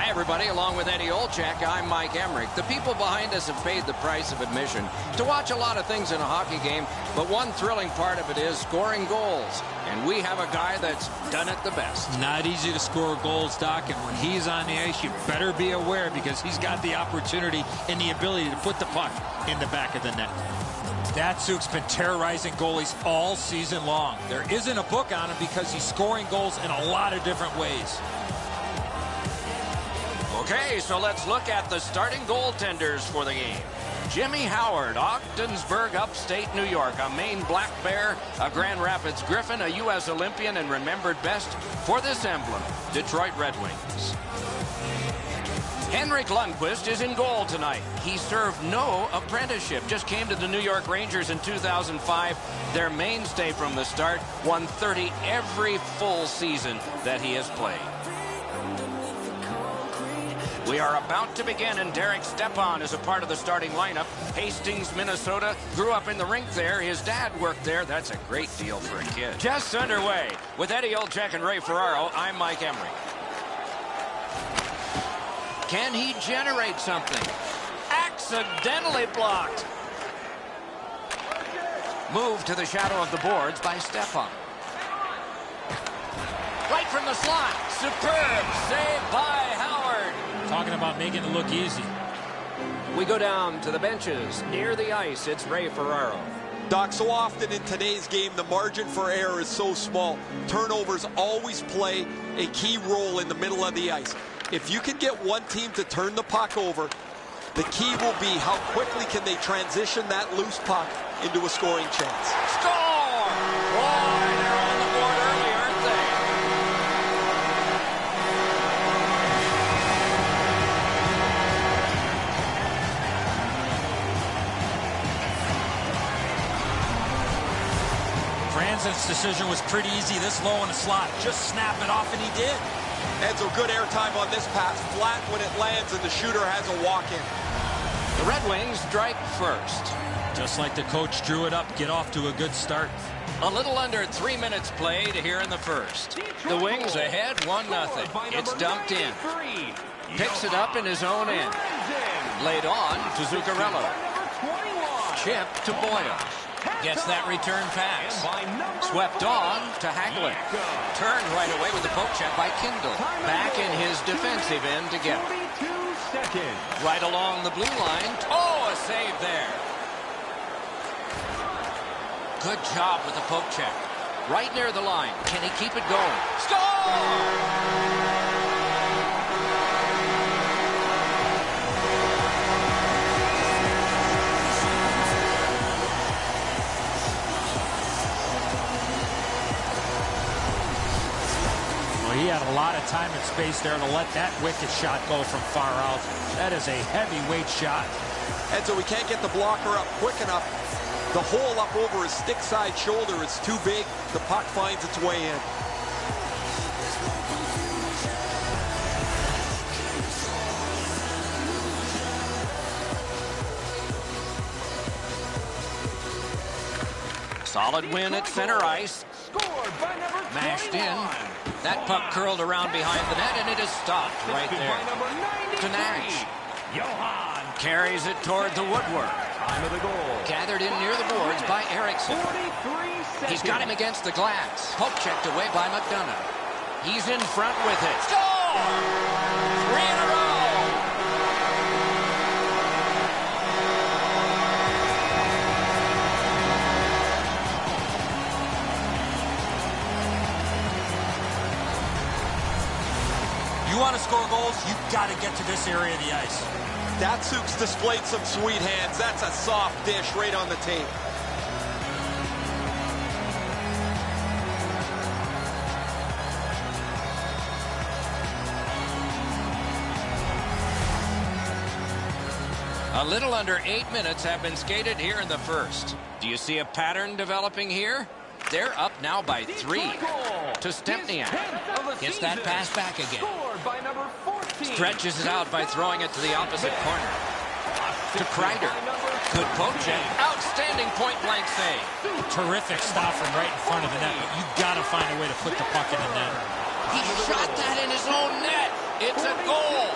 Speaker 1: Everybody, along with Eddie Olczyk, I'm Mike Emmerich. The people behind us have paid the price of admission to watch a lot of things in a hockey game, but one thrilling part of it is scoring goals. And we have a guy that's done it the best.
Speaker 2: Not easy to score goals, Doc, and when he's on the ice, you better be aware because he's got the opportunity and the ability to put the puck in the back of the net. Datsuk's been terrorizing goalies all season long. There isn't a book on him because he's scoring goals in a lot of different ways.
Speaker 1: Okay, so let's look at the starting goaltenders for the game. Jimmy Howard, Ogdensburg, upstate New York, a Maine Black Bear, a Grand Rapids Griffin, a U.S. Olympian, and remembered best for this emblem, Detroit Red Wings. Henrik Lundqvist is in goal tonight. He served no apprenticeship, just came to the New York Rangers in 2005. Their mainstay from the start, won 30 every full season that he has played. We are about to begin, and Derek Stepan is a part of the starting lineup. Hastings, Minnesota, grew up in the rink there. His dad worked there. That's a great deal for a kid. Just underway. With Eddie Olczyk and Ray Ferraro, I'm Mike Emmerich. Can he generate something? Accidentally blocked. Moved to the shadow of the boards by Stepan. Right from the slot. Superb save by Howard.
Speaker 2: Talking about making it look easy.
Speaker 1: We go down to the benches near the ice. It's Ray Ferraro.
Speaker 3: Doc, so often in today's game, the margin for error is so small. Turnovers always play a key role in the middle of the ice. If you can get one team to turn the puck over, the key will be how quickly can they transition that loose puck into a scoring chance.
Speaker 1: Score! Boy, they're on the board early, aren't they?
Speaker 2: Townsend's decision was pretty easy this low in the slot. Just snap it off, and he did.
Speaker 3: Enzo, good airtime on this pass. Flat when it lands, and the shooter has a walk-in.
Speaker 1: The Red Wings strike first.
Speaker 2: Just like the coach drew it up, get off to a good start.
Speaker 1: A little under 3 minutes played here in the first. The Wings ahead 1-0. It's dumped in. Picks it up in his own end. Laid on to Zuccarello. Chip to Boyle. Gets that return pass. Swept on to Hagelin. Turned right away with the poke check by Kindle. Back in his defensive end to get it. Right along the blue line. Oh, a save there. Good job with the poke check. Right near the line. Can he keep it going? Score!
Speaker 2: He had a lot of time and space there to let that wicked shot go from far out. That is a heavyweight shot.
Speaker 3: And so we can't get the blocker up quick enough. The hole up over his stick side shoulder is too big. The puck finds its way in.
Speaker 1: Solid win at center ice. Mashed in. That puck curled around behind the net, and it is stopped right there. To Nash. Carries it toward the woodwork. Gathered in near the boards by Eriksson. He's got him against the glass. Poke checked away by McDonough. He's in front with it. Score! 3 in a row.
Speaker 2: You want to score goals, you've got to get to this area of the ice.
Speaker 3: Datsuk's displayed some sweet hands. That's a soft dish right on the tape.
Speaker 1: A little under 8 minutes have been skated here in the first. Do you see a pattern developing here? They're up now by 3. To Stempniak. Gets that pass back again. Stretches it out by throwing it to the opposite corner. To Kreider. Good poke check. Outstanding point-blank save.
Speaker 2: Terrific stop from right in front of the net, but you've got to find a way to put the puck in the net.
Speaker 1: He shot that in his own net. It's a goal.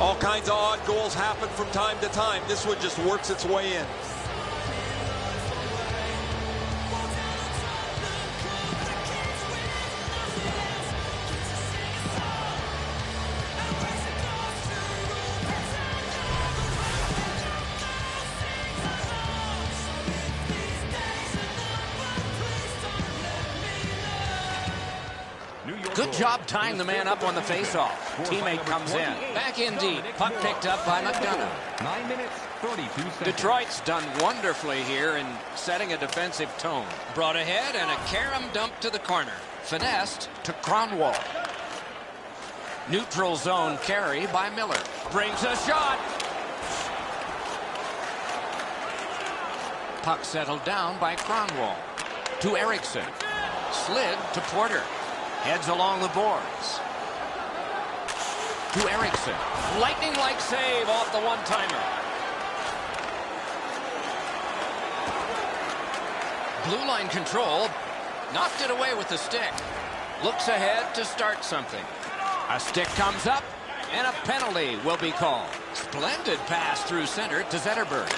Speaker 3: All kinds of odd goals happen from time to time. This one just works its way in.
Speaker 1: Good job tying the man up on the faceoff. Teammate comes in. Back in deep. Puck picked up by McDonough.
Speaker 4: 9 minutes, 32 seconds.
Speaker 1: Detroit's done wonderfully here in setting a defensive tone. Brought ahead and a carom dump to the corner. Finessed to Kronwall. Neutral zone carry by Miller. Brings a shot. Puck settled down by Kronwall. To Eriksson. Slid to Porter. Heads along the boards. To Eriksson. Lightning-like save off the one-timer. Blue line control. Knocked it away with the stick. Looks ahead to start something. A stick comes up, and a penalty will be called. Splendid pass through center to Zetterberg.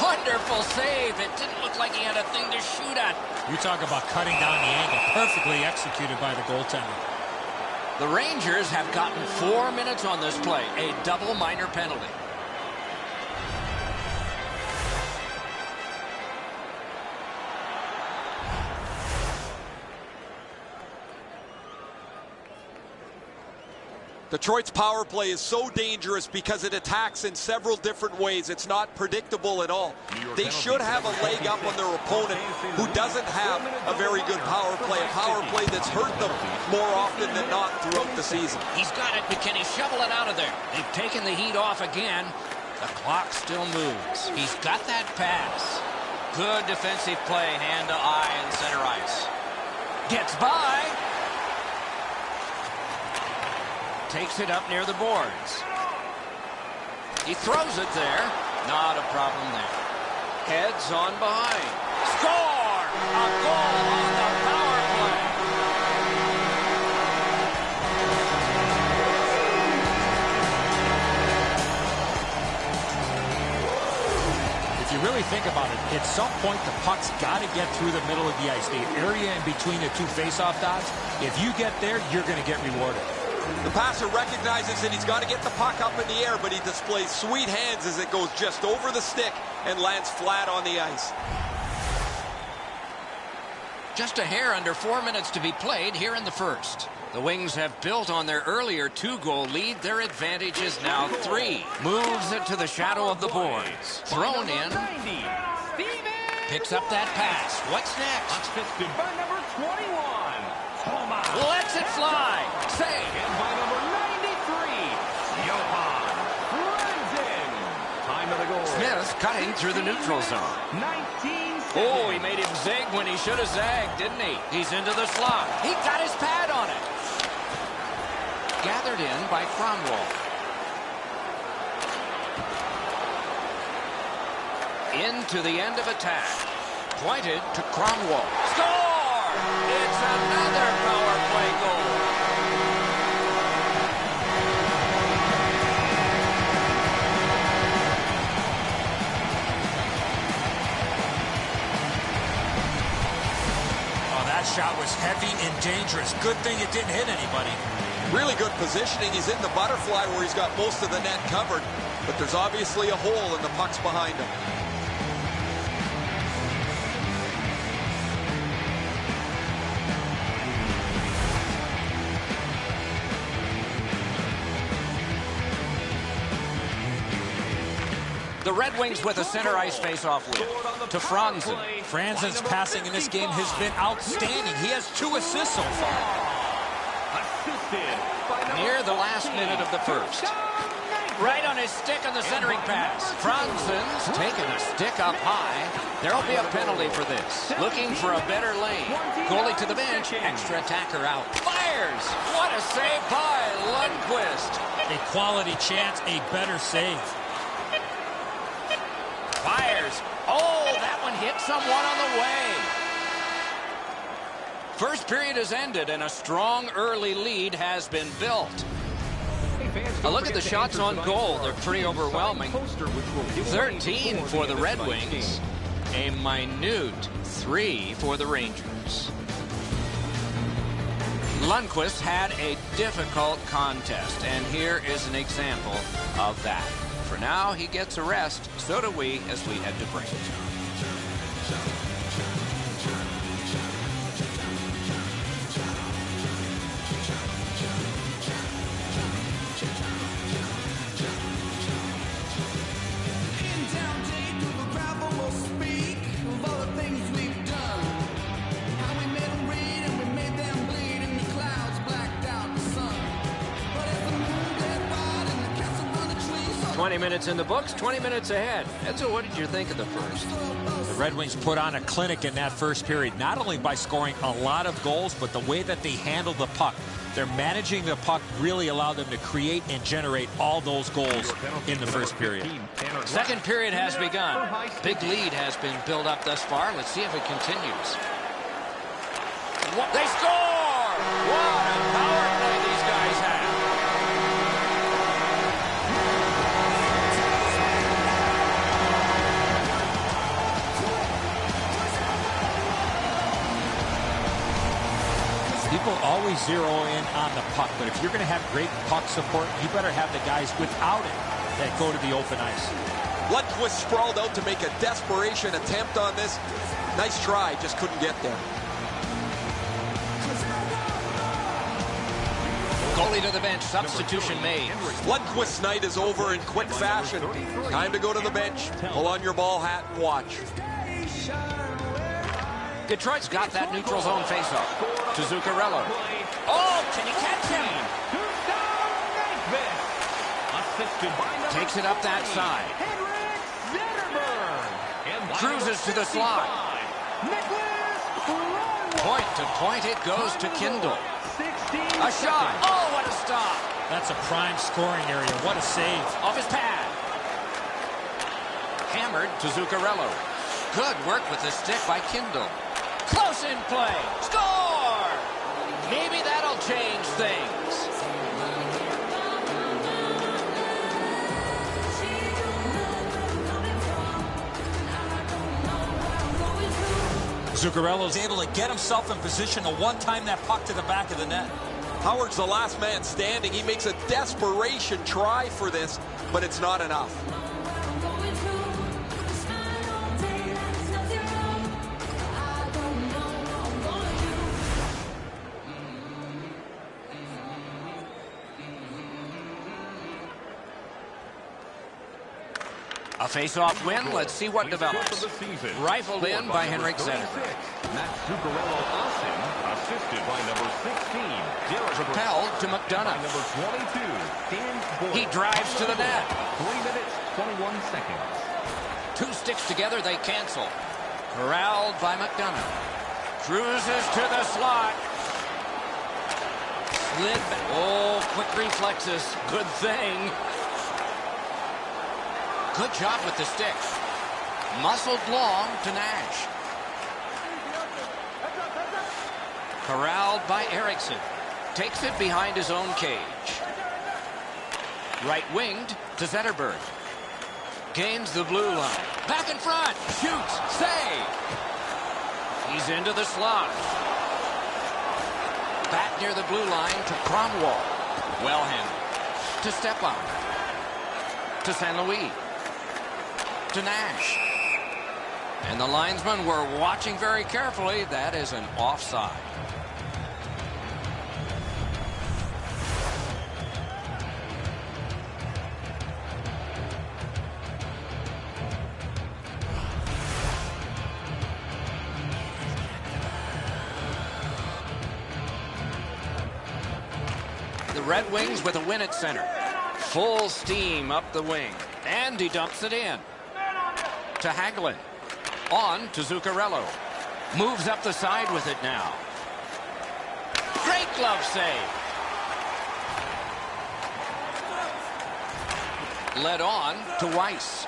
Speaker 1: Wonderful save. It didn't look like he had a thing to shoot at.
Speaker 2: You talk about cutting down the angle. Perfectly executed by the goaltender.
Speaker 1: The Rangers have gotten 4 minutes on this play. A double minor penalty.
Speaker 3: Detroit's power play is so dangerous because it attacks in several different ways. It's not predictable at all. They should have a leg up on their opponent who doesn't have a very good power play that's hurt them more often than not throughout the season.
Speaker 1: He's got it, but can he shovel it out of there? They've taken the heat off again. The clock still moves. He's got that pass. Good defensive play, hand to eye in center ice. Gets by. Takes it up near the boards. He throws it there. Not a problem there. Heads on behind. Score! A goal on the power play.
Speaker 2: If you really think about it, at some point the puck's got to get through the middle of the ice. The area in between the two face-off dots, if you get there, you're going to get rewarded.
Speaker 3: The passer recognizes that he's got to get the puck up in the air, but he displays sweet hands as it goes just over the stick and lands flat on the ice.
Speaker 1: Just a hair under 4 minutes to be played here in the first. The Wings have built on their earlier 2-goal lead. Their advantage is now 3. Moves it to the shadow of the boards. Thrown in. Picks up that pass. What's next?
Speaker 4: Assisted by number 21.
Speaker 1: Lets it fly. Save.
Speaker 4: And by number 93, Johan Franzen. Time of the goal.
Speaker 1: Smith cutting through the neutral zone.
Speaker 4: 19 seconds.
Speaker 1: Oh, he made him zig when he should have zagged, didn't he? He's into the slot. He got his pad on it. Gathered in by Cromwell. Into the end of attack. Pointed to Cromwell. Score! It's another power play goal.
Speaker 2: Oh, that shot was heavy and dangerous. Good thing it didn't hit anybody.
Speaker 3: Really good positioning. He's in the butterfly where he's got most of the net covered, but there's obviously a hole and the puck's behind him.
Speaker 1: The Red Wings with a center ice face-off win. To Franzen.
Speaker 2: Franzen's passing in this game has been outstanding. He has 2 assists so far.
Speaker 1: Near the last minute of the first. Right on his stick on the centering pass. Franzen's taking a stick up high. There'll be a penalty for this. Looking for a better lane. Goalie to the bench. Extra attacker out. Fires! What a save by Lundqvist.
Speaker 2: A quality chance, a better save.
Speaker 1: Fires. Oh, that one hit someone on the way. First period has ended and a strong early lead has been built. A look at the shots on goal. They're pretty overwhelming. 13 for the Red Wings. A minute 3 for the Rangers. Lundqvist had a difficult contest, and here is an example of that. For now, he gets a rest. So do we as we head to break. 20 minutes in the books, 20 minutes ahead. Edzo, what did you think of the first?
Speaker 2: The Red Wings put on a clinic in that first period, not only by scoring a lot of goals, but the way that they handled the puck. They're managing the puck really allowed them to create and generate all those goals in the first period.
Speaker 1: Second period has begun. Big lead has been built up thus far. Let's see if it continues. They score! What a power play these guys have.
Speaker 2: People always zero in on the puck, but if you're going to have great puck support, you better have the guys without it that go to the open ice.
Speaker 3: Lundqvist sprawled out to make a desperation attempt on this. Nice try, just couldn't get there.
Speaker 1: Goalie to the bench. Substitution made.
Speaker 3: Lundqvist's night is over in quick fashion. Time to go to the bench. Pull on your ball hat and watch.
Speaker 1: Detroit's got that neutral zone faceoff. To Zuccarello. Oh, can he catch him? Takes it up that side. Cruises to the slot. Point to point it goes to Kindle. A shot. Oh, what a stop.
Speaker 2: That's a prime scoring area. What a save.
Speaker 1: Off his pad. Hammered to Zuccarello. Good work with the stick by Kindle. Close in play. Score! Maybe that'll change things.
Speaker 2: Zuccarello's able to get himself in position to one-time that puck to the back of the net.
Speaker 3: Howard's the last man standing. He makes a desperation try for this, but it's not enough.
Speaker 1: A face-off win. Let's see what develops. Rifled in by Henrik Zetterberg.
Speaker 4: Assisted by number 16.
Speaker 1: Propelled to McDonough.
Speaker 4: Number 22.
Speaker 1: He drives to the net.
Speaker 4: 3 minutes, 21 seconds.
Speaker 1: Two sticks together, they cancel. Corralled by McDonough. Cruises to the slot. Slid back. Oh, quick reflexes. Good thing. Good job with the stick. Muscled long to Nash. Corralled by Eriksson. Takes it behind his own cage. Right-winged to Zetterberg. Gains the blue line. Back in front. Shoots. Save. He's into the slot. Back near the blue line to Cromwell. Well handled. To Stepan. To St. Louis. To Nash. And the linesmen were watching very carefully. That is an offside. The Red Wings with a win at center. Full steam up the wing. And he dumps it in. To Hagelin. On to Zuccarello. Moves up the side with it now. Great glove save. Led on to Weiss.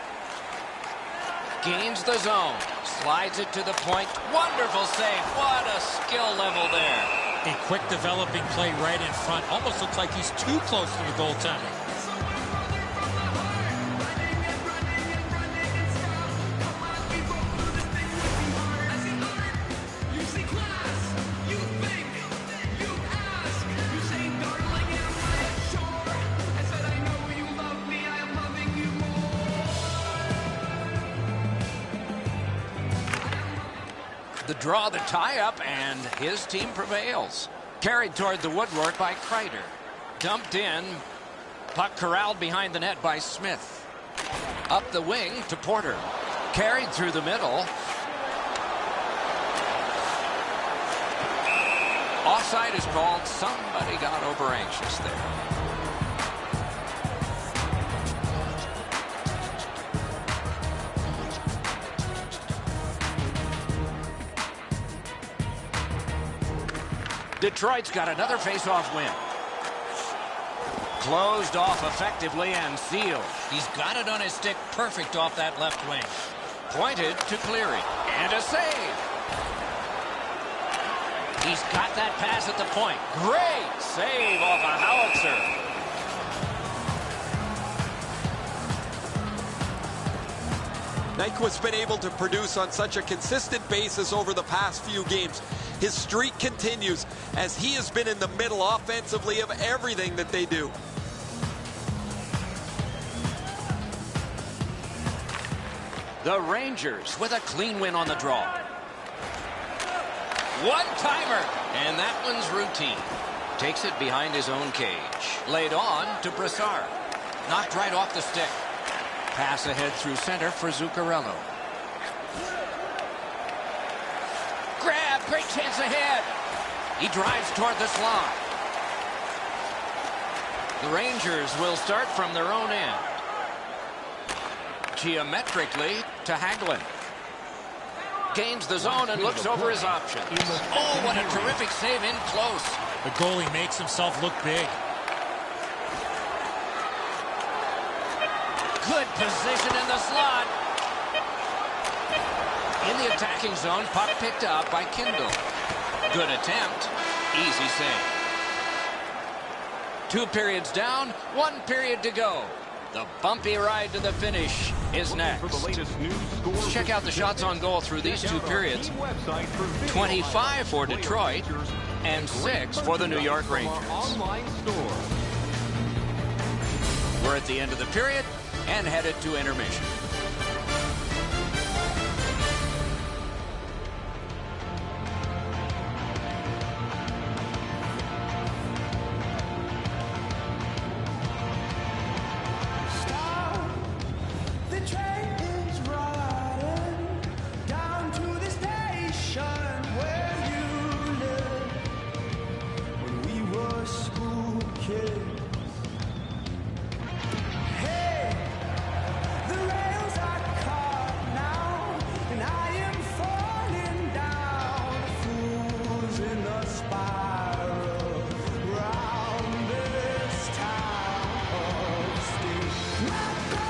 Speaker 1: Gains the zone. Slides it to the point. Wonderful save. What a skill level there.
Speaker 2: A quick developing play right in front. Almost looks like he's too close to the goaltender.
Speaker 1: The draw, the tie-up, and his team prevails. Carried toward the woodwork by Kreider. Dumped in. Puck corralled behind the net by Smith. Up the wing to Porter. Carried through the middle. Offside is called. Somebody got over anxious there. Detroit's got another face-off win. Closed off effectively and sealed. He's got it on his stick perfect off that left wing. Pointed to Cleary. And a save. He's got that pass at the point. Great save off a howitzer.
Speaker 3: Nyquist's been able to produce on such a consistent basis over the past few games. His streak continues as he has been in the middle offensively of everything that they do.
Speaker 1: The Rangers with a clean win on the draw. One-timer, and that one's routine. Takes it behind his own cage. Laid on to Brassard. Knocked right off the stick. Pass ahead through center for Zuccarello. Grab, great chance ahead. He drives toward the slot. The Rangers will start from their own end. Geometrically to Hagelin. Gains the zone and looks over his options. Oh, what a terrific save in close.
Speaker 2: The goalie makes himself look big.
Speaker 1: Good position in the slot. In the attacking zone, puck picked up by Kindle. Good attempt. Easy save. 2 periods down, 1 period to go. The bumpy ride to the finish is next. Let's check out the shots on goal through these 2 periods. 25 for Detroit and 6 for the New York Rangers. We're at the end of the period and headed to intermission.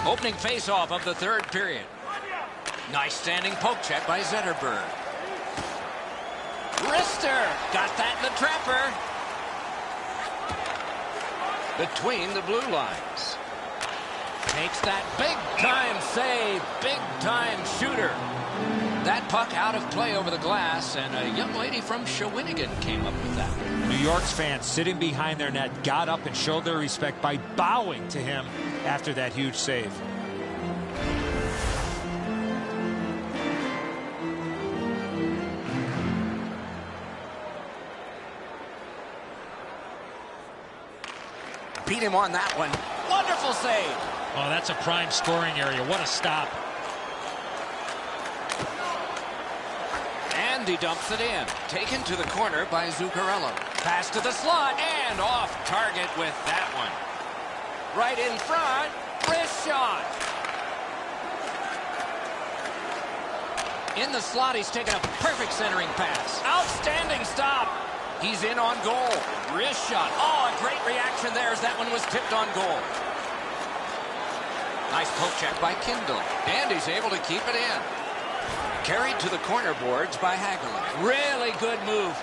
Speaker 1: Opening face-off of the 3rd period. Nice standing poke check by Zetterberg. Rister got that in the trapper. Between the blue lines. Makes that big-time save, big-time shooter. That puck out of play over the glass, and a young lady from Shawinigan came up with that.
Speaker 2: New York's fans sitting behind their net got up and showed their respect by bowing to him after that huge save.
Speaker 1: Beat him on that one. Wonderful save.
Speaker 2: Oh, that's a prime scoring area. What a stop.
Speaker 1: And he dumps it in. Taken to the corner by Zuccarello. Pass to the slot and off target with that one. Right in front. Wrist shot. In the slot, he's taken a perfect centering pass. Outstanding stop. He's in on goal. Wrist shot. Oh, a great reaction there as that one was tipped on goal. Nice poke check by Kindle. And he's able to keep it in. Carried to the corner boards by Hagelin. Really good move.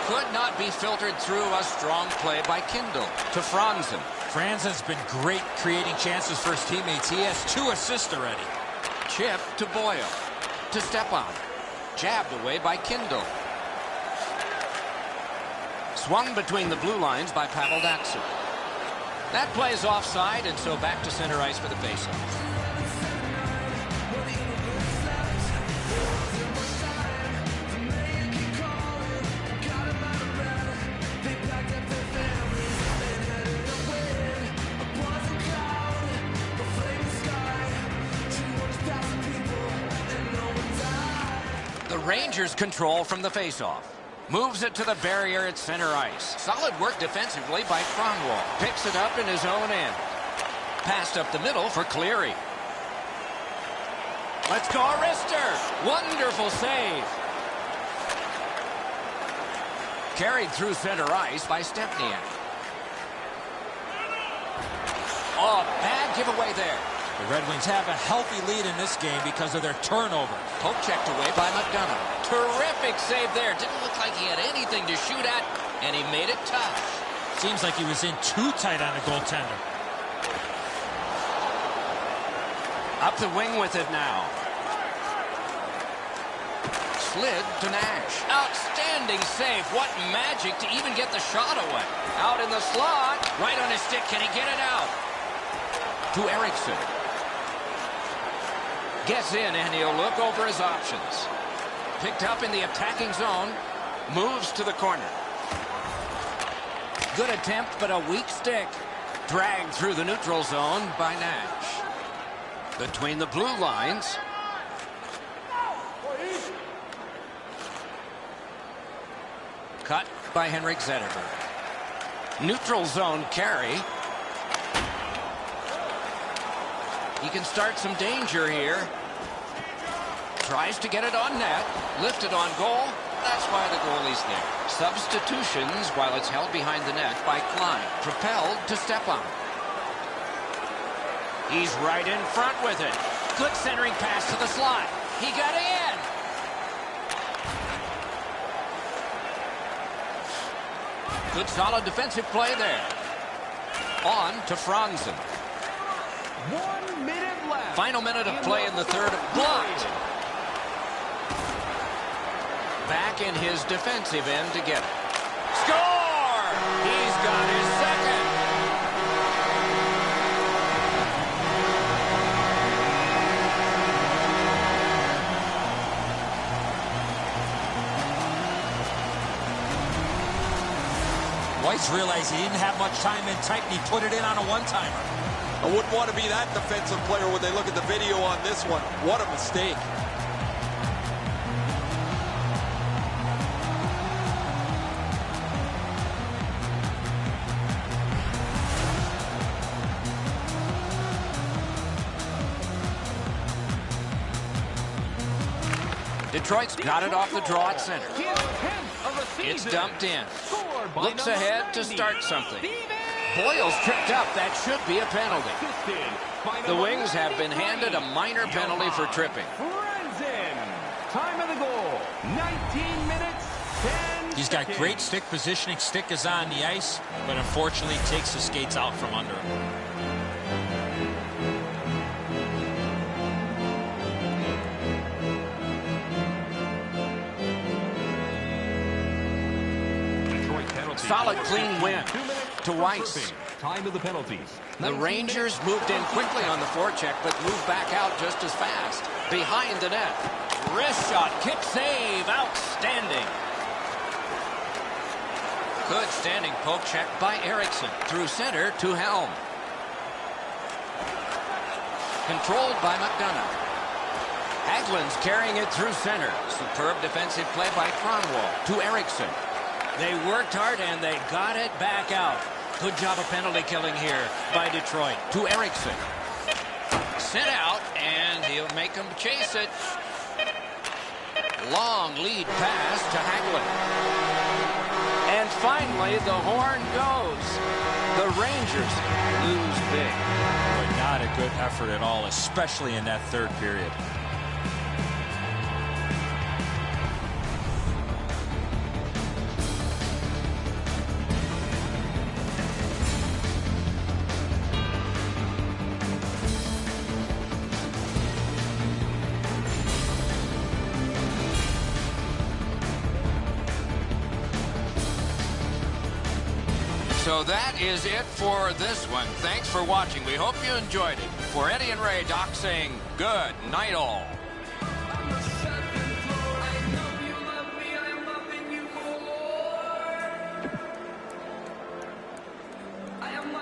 Speaker 1: Could not be filtered through. A strong play by Kindle to Franzen.
Speaker 2: Franzen's been great creating chances for his teammates. He has 2 assists already.
Speaker 1: Chip to Boyle. To Stepan. Jabbed away by Kindle. Swung between the blue lines by Pavel Datsyuk. That play is offside, and so back to center ice for the faceoff. The Rangers control from the faceoff. Moves it to the barrier at center ice. Solid work defensively by Kronwall. Picks it up in his own end. Passed up the middle for Cleary. Let's go, Rister. Wonderful save. Carried through center ice by Stepniak. Oh, bad giveaway there.
Speaker 2: The Red Wings have a healthy lead in this game because of their turnover.
Speaker 1: Poke checked away by McDonough. Terrific save there. Didn't look like he had anything to shoot at, and he made it tough.
Speaker 2: Seems like he was in too tight on the goaltender.
Speaker 1: Up the wing with it now. Slid to Nash. Outstanding save. What magic to even get the shot away. Out in the slot. Right on his stick. Can he get it out? To Eriksson. Gets in, and he'll look over his options. Picked up in the attacking zone. Moves to the corner. Good attempt, but a weak stick. Dragged through the neutral zone by Nash. Between the blue lines. Cut by Henrik Zetterberg. Neutral zone carry. He can start some danger here. Tries to get it on net. Lifted on goal. That's why the goalie's there. Substitutions while it's held behind the net by Klein. Propelled to step on. He's right in front with it. Good centering pass to the slot. He got in. Good solid defensive play there. On to Franzen.
Speaker 4: 1 minute left.
Speaker 1: Final minute of play in the third. Blocked. Back in his defensive end to get it. Score! He's got his second.
Speaker 2: Weiss realized he didn't have much time in tight, and he put it in on a one-timer.
Speaker 3: I wouldn't want to be that defensive player when they look at the video on this one. What a mistake.
Speaker 1: Detroit's got it off the draw at center. It's dumped in. Looks ahead to start something. Boyle's tripped up. That should be a penalty. The Wings have been handed a minor penalty for tripping.
Speaker 4: Time of the goal, 19 minutes, 10
Speaker 2: He's got
Speaker 4: seconds.
Speaker 2: great stick positioning. Stick is on the ice, but unfortunately takes the skates out from under him.
Speaker 1: Solid, clean win to Weiss.
Speaker 4: Time of the penalties.
Speaker 1: The Rangers moved in quickly on the forecheck, but moved back out just as fast. Behind the net. Wrist shot, kick save, outstanding. Good standing poke check by Eriksson. Through center to Helm. Controlled by McDonough. Hagelin's carrying it through center. Superb defensive play by Kronwall to Eriksson. They worked hard and they got it back out. Good job of penalty killing here by Detroit. To Eriksson. Sent out and he'll make them chase it. Long lead pass to Hagelin. And finally the horn goes. The Rangers lose big.
Speaker 2: Boy, not a good effort at all, especially in that third period.
Speaker 1: So that is it for this one. Thanks for watching. We hope you enjoyed it. For Eddie and Ray, Doc saying good night all.
Speaker 5: I am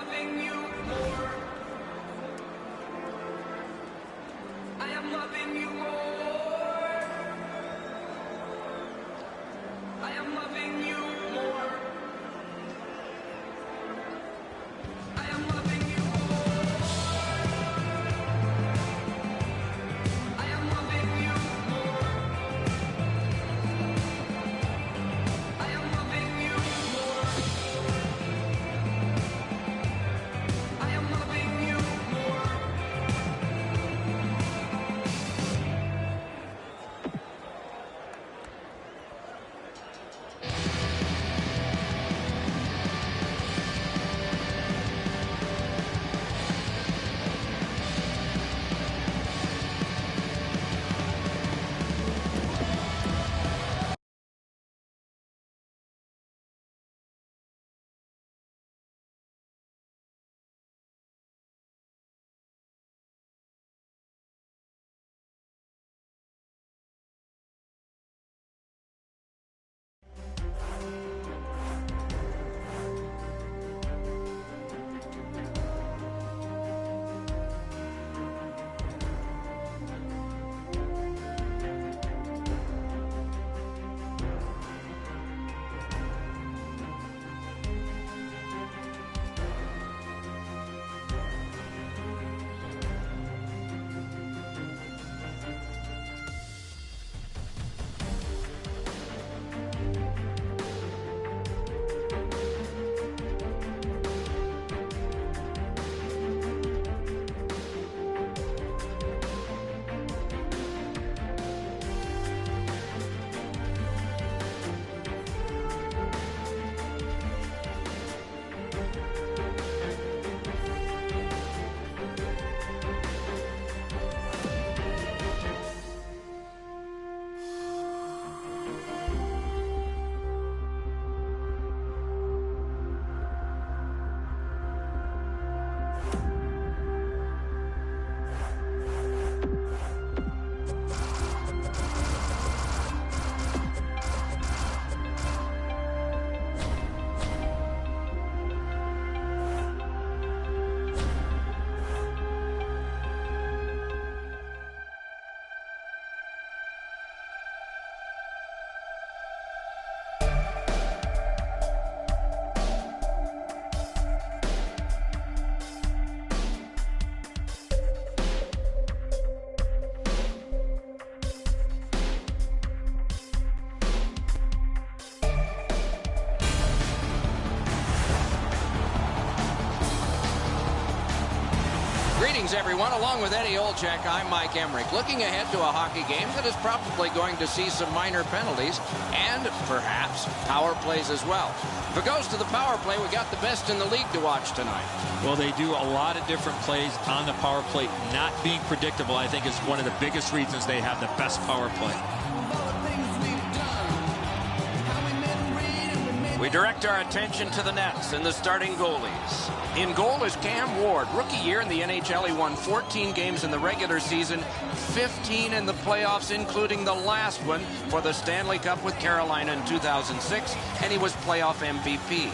Speaker 1: Greetings, everyone. Along with Eddie Olczyk, I'm Mike Emmerich. Looking ahead to a hockey game that is probably going to see some minor penalties and perhaps power plays as well. If it goes to the power play, we got the best in the league to watch tonight.
Speaker 2: Well, they do a lot of different plays on the power play. Not being predictable, I think, is one of the biggest reasons they have the best power play.
Speaker 1: We direct our attention to the nets and the starting goalies. In goal is Cam Ward. Rookie year in the NHL, he won 14 games in the regular season, 15 in the playoffs, including the last one for the Stanley Cup with Carolina in 2006, and he was playoff MVP.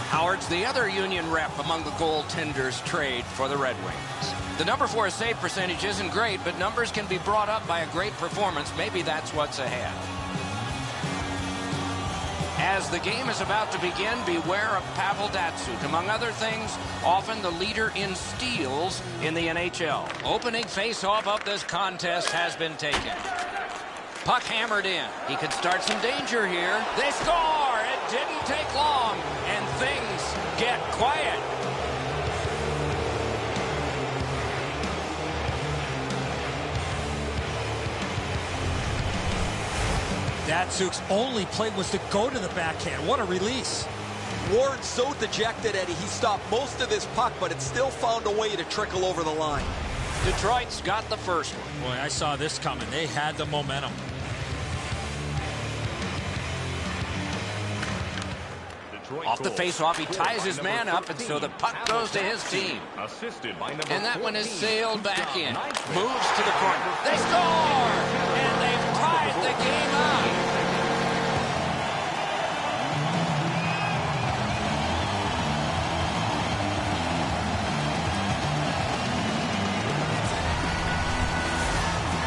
Speaker 1: Howard's the other Union rep among the goaltenders trade for the Red Wings. The number 4 save percentage isn't great, but numbers can be brought up by a great performance. Maybe that's what's ahead. As the game is about to begin, beware of Pavel Datsyuk. Among other things, often the leader in steals in the NHL. Opening face-off of this contest has been taken. Puck hammered in. He could start some danger here. They score! It didn't take long, and things get quiet.
Speaker 2: Datsyuk's only play was to go to the backhand. What a release.
Speaker 3: Ward's so dejected, Eddie. He stopped most of this puck, but it still found a way to trickle over the line.
Speaker 1: Detroit's got the first one.
Speaker 2: Boy, I saw this coming. They had the momentum.
Speaker 1: Off the face-off, he ties his man up, and so the puck goes to his team. And that one is sailed back in. Moves to the corner. They score! And they've tied the game up.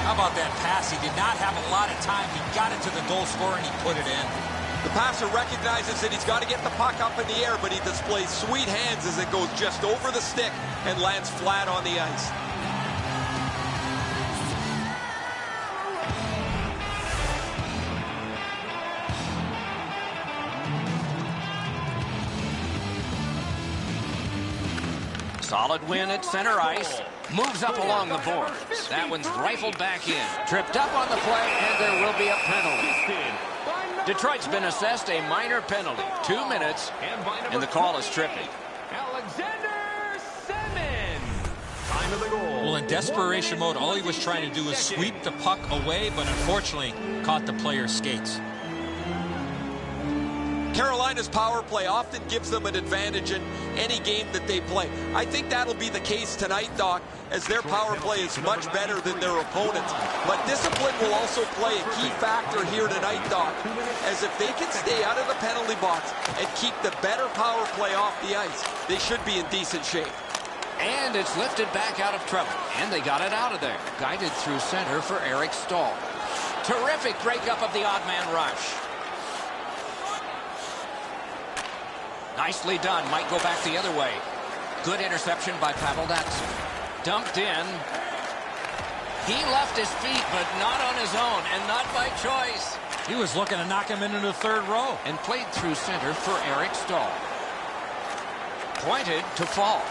Speaker 2: How about that pass? He did not have a lot of time. He got it to the goal scorer, and he put it in.
Speaker 3: The passer recognizes that he's got to get the puck up in the air, but he displays sweet hands as it goes just over the stick and lands flat on the ice.
Speaker 1: Solid win at center ice. Moves up along the boards. That one's rifled back in. Tripped up on the play, and there will be a penalty. Detroit's been assessed a minor penalty. 2 minutes, and the call is tripping.
Speaker 2: Well, in desperation mode, all he was trying to do was sweep the puck away, but unfortunately caught the player's skates.
Speaker 3: Carolina's power play often gives them an advantage in any game that they play. I think that'll be the case tonight, Doc, as their power play is much better than their opponents. But discipline will also play a key factor here tonight, Doc, as if they can stay out of the penalty box and keep the better power play off the ice, they should be in decent shape.
Speaker 1: And it's lifted back out of trouble. And they got it out of there. Guided through center for Eric Stahl. Terrific breakup of the odd man rush. Nicely done. Might go back the other way. Good interception by Pavel Datsyuk. Dumped in. He left his feet, but not on his own, and not by choice.
Speaker 2: He was looking to knock him into the third row.
Speaker 1: And played through center for Eric Stahl. Pointed to Fall.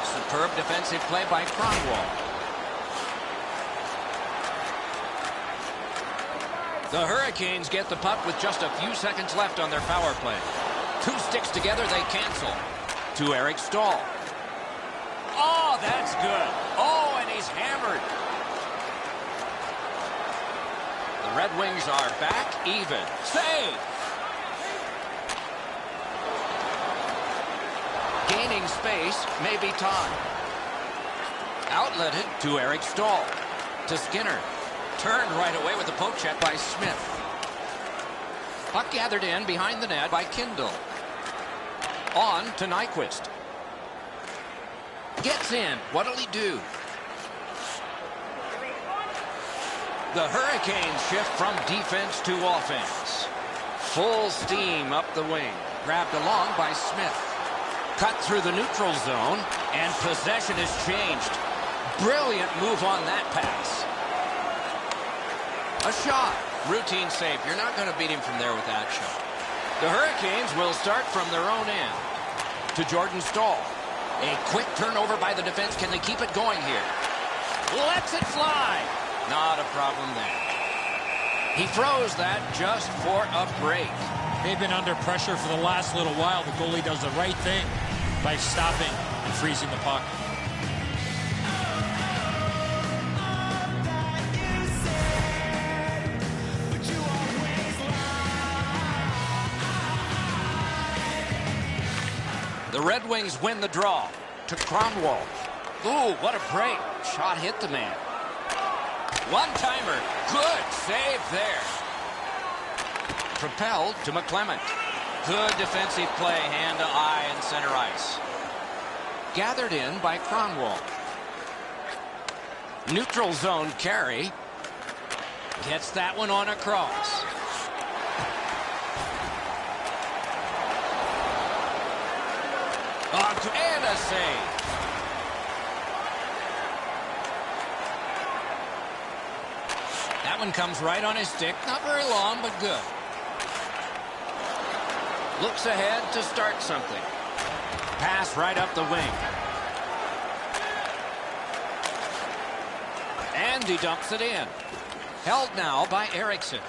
Speaker 1: Superb defensive play by Kronwall. The Hurricanes get the puck with just a few seconds left on their power play. 2 sticks together, they cancel. To Eric Stahl. Oh, that's good. Oh, and he's hammered. The Red Wings are back even. Save! Gaining space, maybe time. Outletted to Eric Stahl. To Skinner. Turned right away with the poke check by Smith. Puck gathered in behind the net by Kindle. On to Nyquist. Gets in. What'll he do? The Hurricanes shift from defense to offense. Full steam up the wing. Grabbed along by Smith. Cut through the neutral zone, and possession is changed. Brilliant move on that pass. A shot. Routine save. You're not going to beat him from there with that shot. The Hurricanes will start from their own end. To Jordan Stahl. A quick turnover by the defense. Can they keep it going here? Lets it fly. Not a problem there. He throws that just for a break.
Speaker 2: They've been under pressure for the last little while. The goalie does the right thing by stopping and freezing the puck.
Speaker 1: The Red Wings win the draw to Kronwall. Ooh, what a break. Shot hit the man. One-timer. Good save there. Propelled to McClement. Good defensive play, hand to eye and center ice. Gathered in by Kronwall. Neutral zone carry. Gets that one on across. And a save. That one comes right on his stick. Not very long, but good. Looks ahead to start something. Pass right up the wing. And he dumps it in. Held now by Eriksson.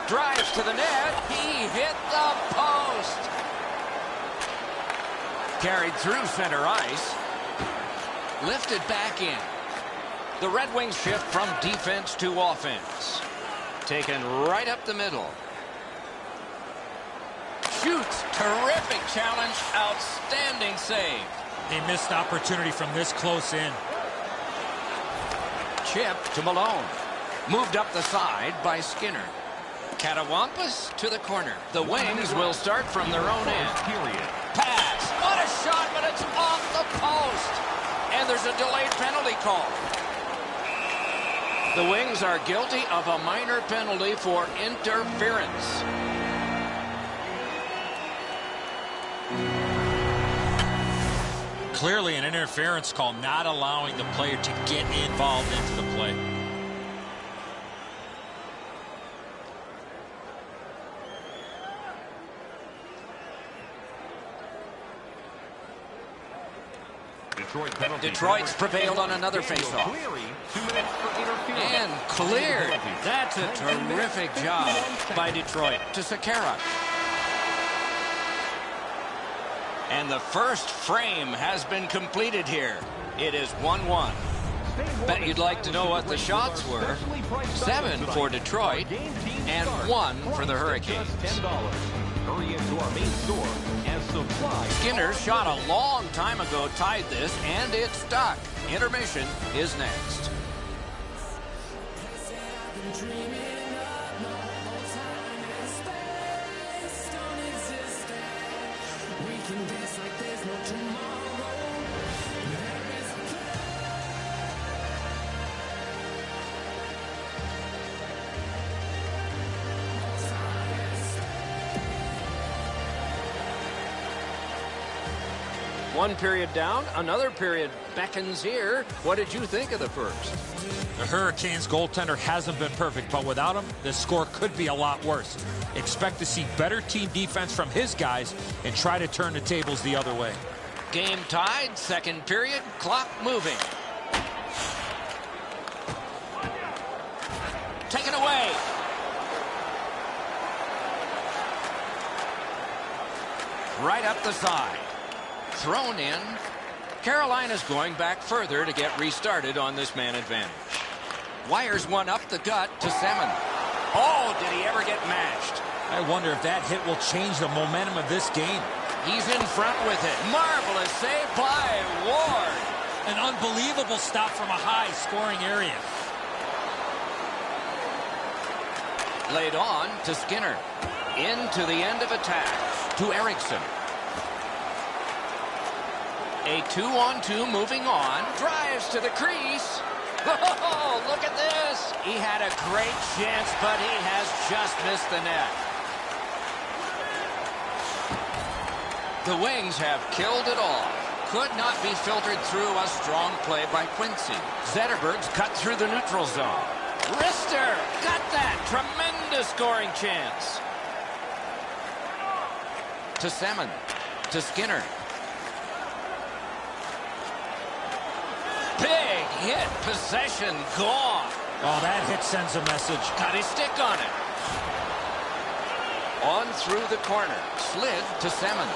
Speaker 1: Drives to the net. He hit the post. Carried through center ice. Lifted back in. The Red Wings shift from defense to offense. Taken right up the middle. Shoots. Terrific challenge. Outstanding save.
Speaker 2: They missed opportunity from this close in.
Speaker 1: Chip to Malone. Moved up the side by Skinner. Catawampus to the corner. The Wings will start from their own end. Pass. What a shot, but it's off the post. And there's a delayed penalty call. The Wings are guilty of a minor penalty for interference.
Speaker 2: Clearly an interference call, not allowing the player to get involved into the play.
Speaker 1: Detroit's prevailed on another faceoff. And cleared. That's a terrific job by Detroit to Sekera. And the first frame has been completed here. It is 1-1. Bet you'd like to know what the shots were. 7 for Detroit and 1 for the Hurricanes.
Speaker 4: Hurry into our main store and supply.
Speaker 1: Skinner's shot a long time ago tied this, and it stuck. Intermission is next. One period down, another period beckons here. What did you think of the first?
Speaker 2: The Hurricanes goaltender hasn't been perfect, but without him, the score could be a lot worse. Expect to see better team defense from his guys and try to turn the tables the other way.
Speaker 1: Game tied, second period, clock moving. Taken away. Right up the side. Thrown in. Carolina's going back further to get restarted on this man advantage. Wires one up the gut to Semin. Oh, did he ever get matched?
Speaker 2: I wonder if that hit will change the momentum of this game.
Speaker 1: He's in front with it. Marvelous save by Ward.
Speaker 2: An unbelievable stop from a high scoring area.
Speaker 1: Laid on to Skinner. Into the end of attack to Eriksson. A 2-on-2 moving on. Drives to the crease. Oh, look at this. He had a great chance, but he has just missed the net. The Wings have killed it all. Could not be filtered through a strong play by Quincy. Zetterberg's cut through the neutral zone. Rister got that. Tremendous scoring chance. To Semin. To Skinner. Big hit. Possession gone.
Speaker 2: Oh, that hit sends a message.
Speaker 1: Got his stick on it. On through the corner. Slid to Semin.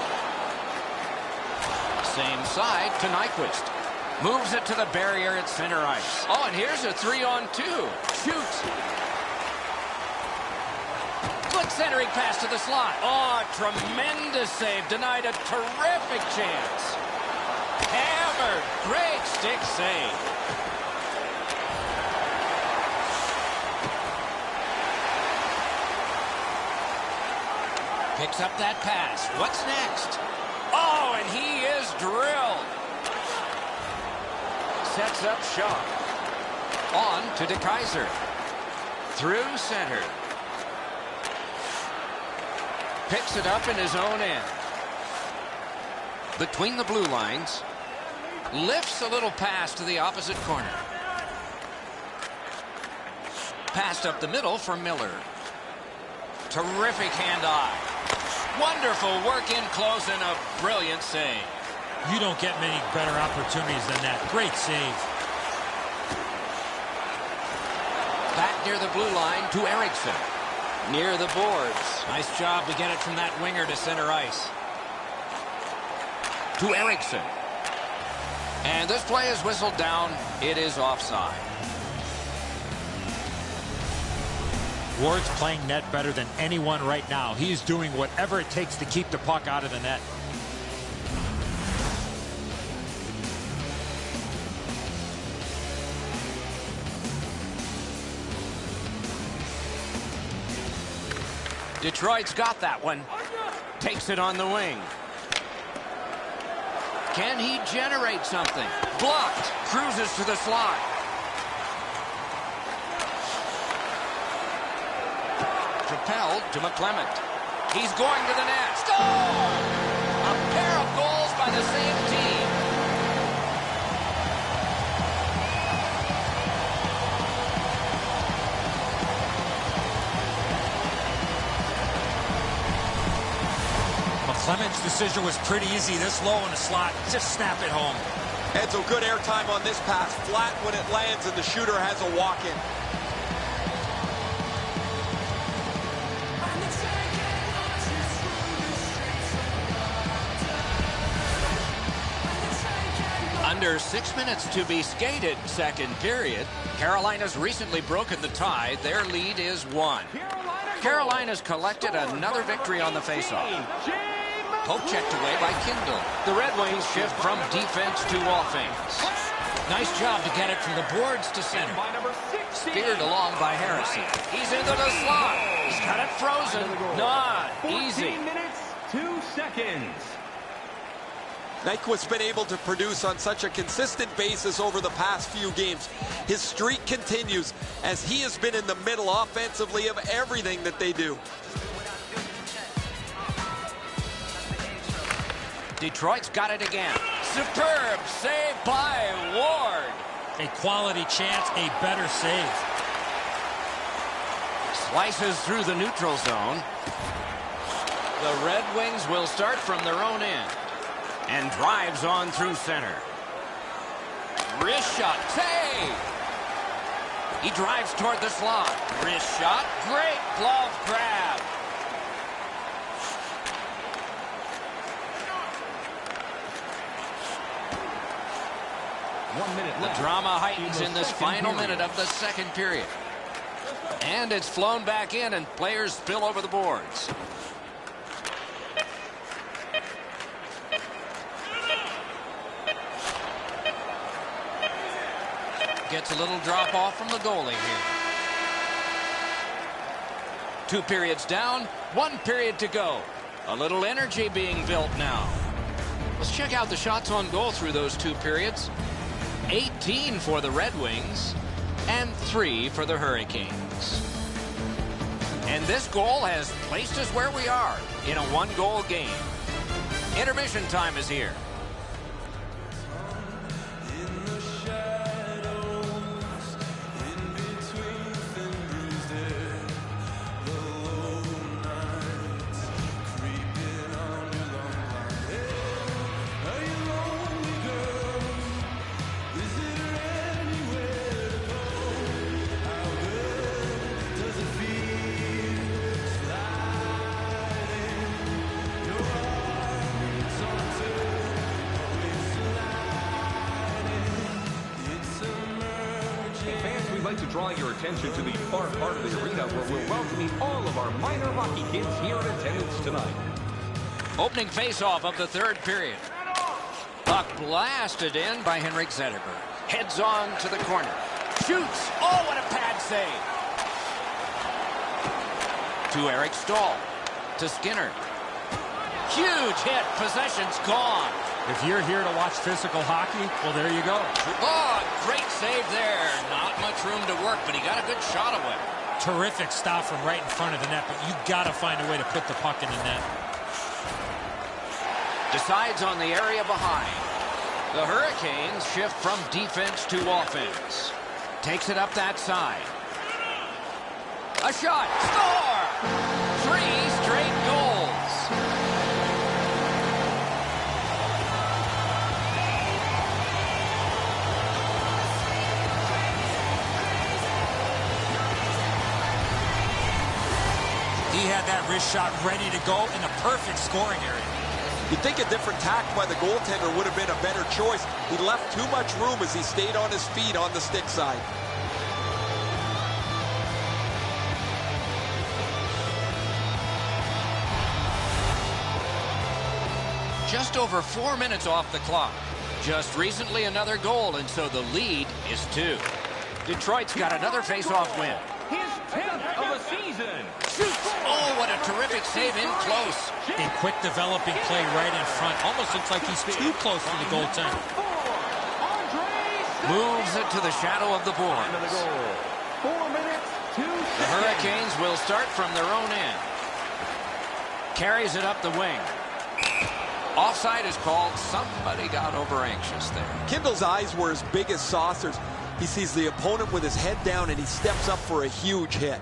Speaker 1: Same side to Nyquist. Moves it to the barrier at center ice. Oh, and here's a 3-on-2. Shoots. Good centering pass to the slot. Oh, tremendous save. Denied a terrific chance. Hammered. Great stick save. Picks up that pass. What's next? Oh, and he is drilled. Sets up shot. On to DeKaiser. Through center. Picks it up in his own end. Between the blue lines. Lifts a little pass to the opposite corner. Passed up the middle for Miller. Terrific hand-eye. Wonderful work in close and a brilliant save.
Speaker 2: You don't get many better opportunities than that. Great save.
Speaker 1: Back near the blue line to Eriksson. Near the boards.
Speaker 2: Nice job to get it from that winger to center ice.
Speaker 1: To Eriksson. And this play is whistled down. It is offside.
Speaker 2: Ward's playing net better than anyone right now. He's doing whatever it takes to keep the puck out of the net.
Speaker 1: Detroit's got that one. Takes it on the wing. Can he generate something? Blocked. Cruises to the slot. Propelled to McClement. He's going to the net. Score! A pair of goals by the same team.
Speaker 2: McClement's decision was pretty easy. This low in the slot. Just snap it home.
Speaker 3: Edzo, good airtime on this pass. Flat when it lands and the shooter has a walk-in.
Speaker 1: Under 6 minutes to be skated, second period. Carolina's recently broken the tie. Their lead is 1. Carolina's collected another victory on the faceoff. Poke checked away by Kindle. The Red Wings shift from defense to offense. Nice job to get it from the boards to center. Steered along by Harrison. He's into the slot. He's got it frozen. Not easy.
Speaker 4: 14 minutes, 2 seconds.
Speaker 3: Nyquist's been able to produce on such a consistent basis over the past few games. His streak continues as he has been in the middle offensively of everything that they do.
Speaker 1: Detroit's got it again. Superb save by Ward.
Speaker 2: A quality chance, a better save.
Speaker 1: Slices through the neutral zone. The Red Wings will start from their own end. And drives on through center. Wrist shot. Save! He drives toward the slot. Wrist shot. Great glove grab. The drama heightens in this final minute of the second period. And it's flown back in and players spill over the boards. Gets a little drop off from the goalie here. 2 periods down, 1 period to go. A little energy being built now. Let's check out the shots on goal through those 2 periods. 18 for the Red Wings and 3 for the Hurricanes. And this goal has placed us where we are in a 1-goal game. Intermission time is here.
Speaker 4: to draw your attention to the far part of the arena where we're welcoming all of our minor hockey kids here in attendance tonight.
Speaker 1: Opening face-off of the third period. Puck blasted in by Henrik Zetterberg. Heads on to the corner. Shoots. Oh, what a pad save. To Eric Stahl. To Skinner. Huge hit. Possession's gone.
Speaker 2: If you're here to watch physical hockey, well, there you go.
Speaker 1: Oh, great save there. Not much room to work, but he got a good shot away.
Speaker 2: Terrific stop from right in front of the net, but you got to find a way to put the puck in the net.
Speaker 1: Decides on the area behind. The Hurricanes shift from defense to offense. Takes it up that side. A shot. Score! 3 straight goals.
Speaker 2: He had that wrist shot ready to go in the perfect scoring area.
Speaker 3: You'd think a different tack by the goaltender would have been a better choice. He left too much room as he stayed on his feet on the stick side.
Speaker 1: Just over 4 minutes off the clock. Just recently another goal, and so the lead is 2. Detroit's got another face-off win.
Speaker 4: His 10th of the season.
Speaker 1: Shoots! Oh, what a terrific save in close.
Speaker 2: A quick developing play right in front. Almost looks like he's too close to the goaltender.
Speaker 1: Moves it to the shadow of the boards.
Speaker 4: 4 minutes, 2 seconds.
Speaker 1: The Hurricanes will start from their own end. Carries it up the wing. Offside is called. Somebody got over anxious there.
Speaker 3: Kindle's eyes were as big as saucers. He sees the opponent with his head down and he steps up for a huge hit.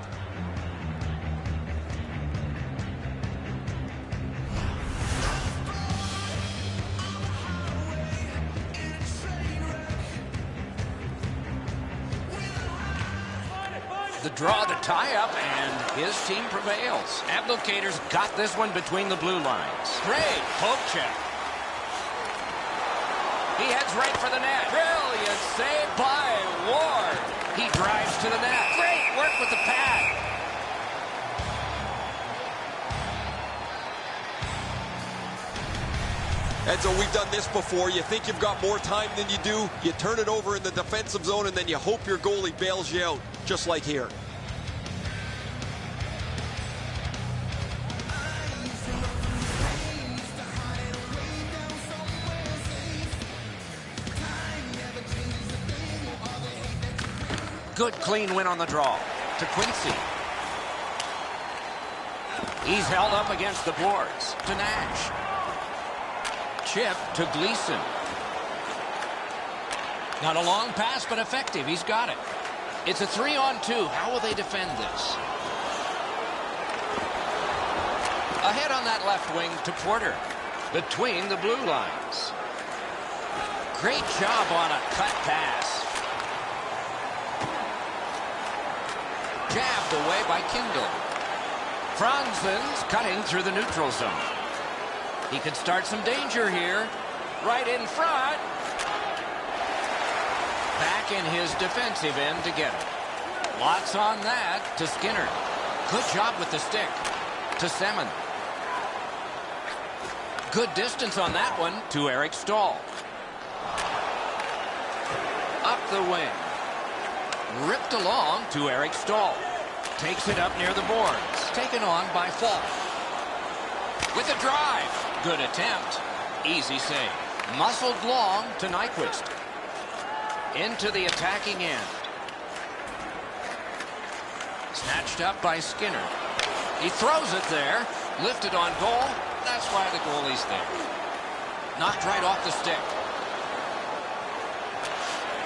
Speaker 1: The draw, the tie-up, and his team prevails. Advocators got this one between the blue lines. Great poke check. He heads right for the net. Brilliant save by Ward. He drives to the net. Great work with the pad.
Speaker 3: And so we've done this before. You think you've got more time than you do. You turn it over in the defensive zone, and then you hope your goalie bails you out, just like here.
Speaker 1: Good clean win on the draw to Quincy. He's held up against the boards to Nash. Chip to Gleason. Not a long pass, but effective. He's got it. It's a 3-on-2. How will they defend this? Ahead on that left wing to Porter. Between the blue lines. Great job on a cut pass. Jabbed away by Kindle. Franzen's cutting through the neutral zone. He could start some danger here. Right in front. Back in his defensive end to get it. Lots on that to Skinner. Good job with the stick. To Semin. Good distance on that one to Eric Stahl. Up the wing. Ripped along to Eric Stahl. Takes it up near the boards. Taken on by Falk. With a drive. Good attempt. Easy save. Muscled long to Nyquist. Into the attacking end. Snatched up by Skinner. He throws it there. Lifted on goal. That's why the goalie's there. Knocked right off the stick.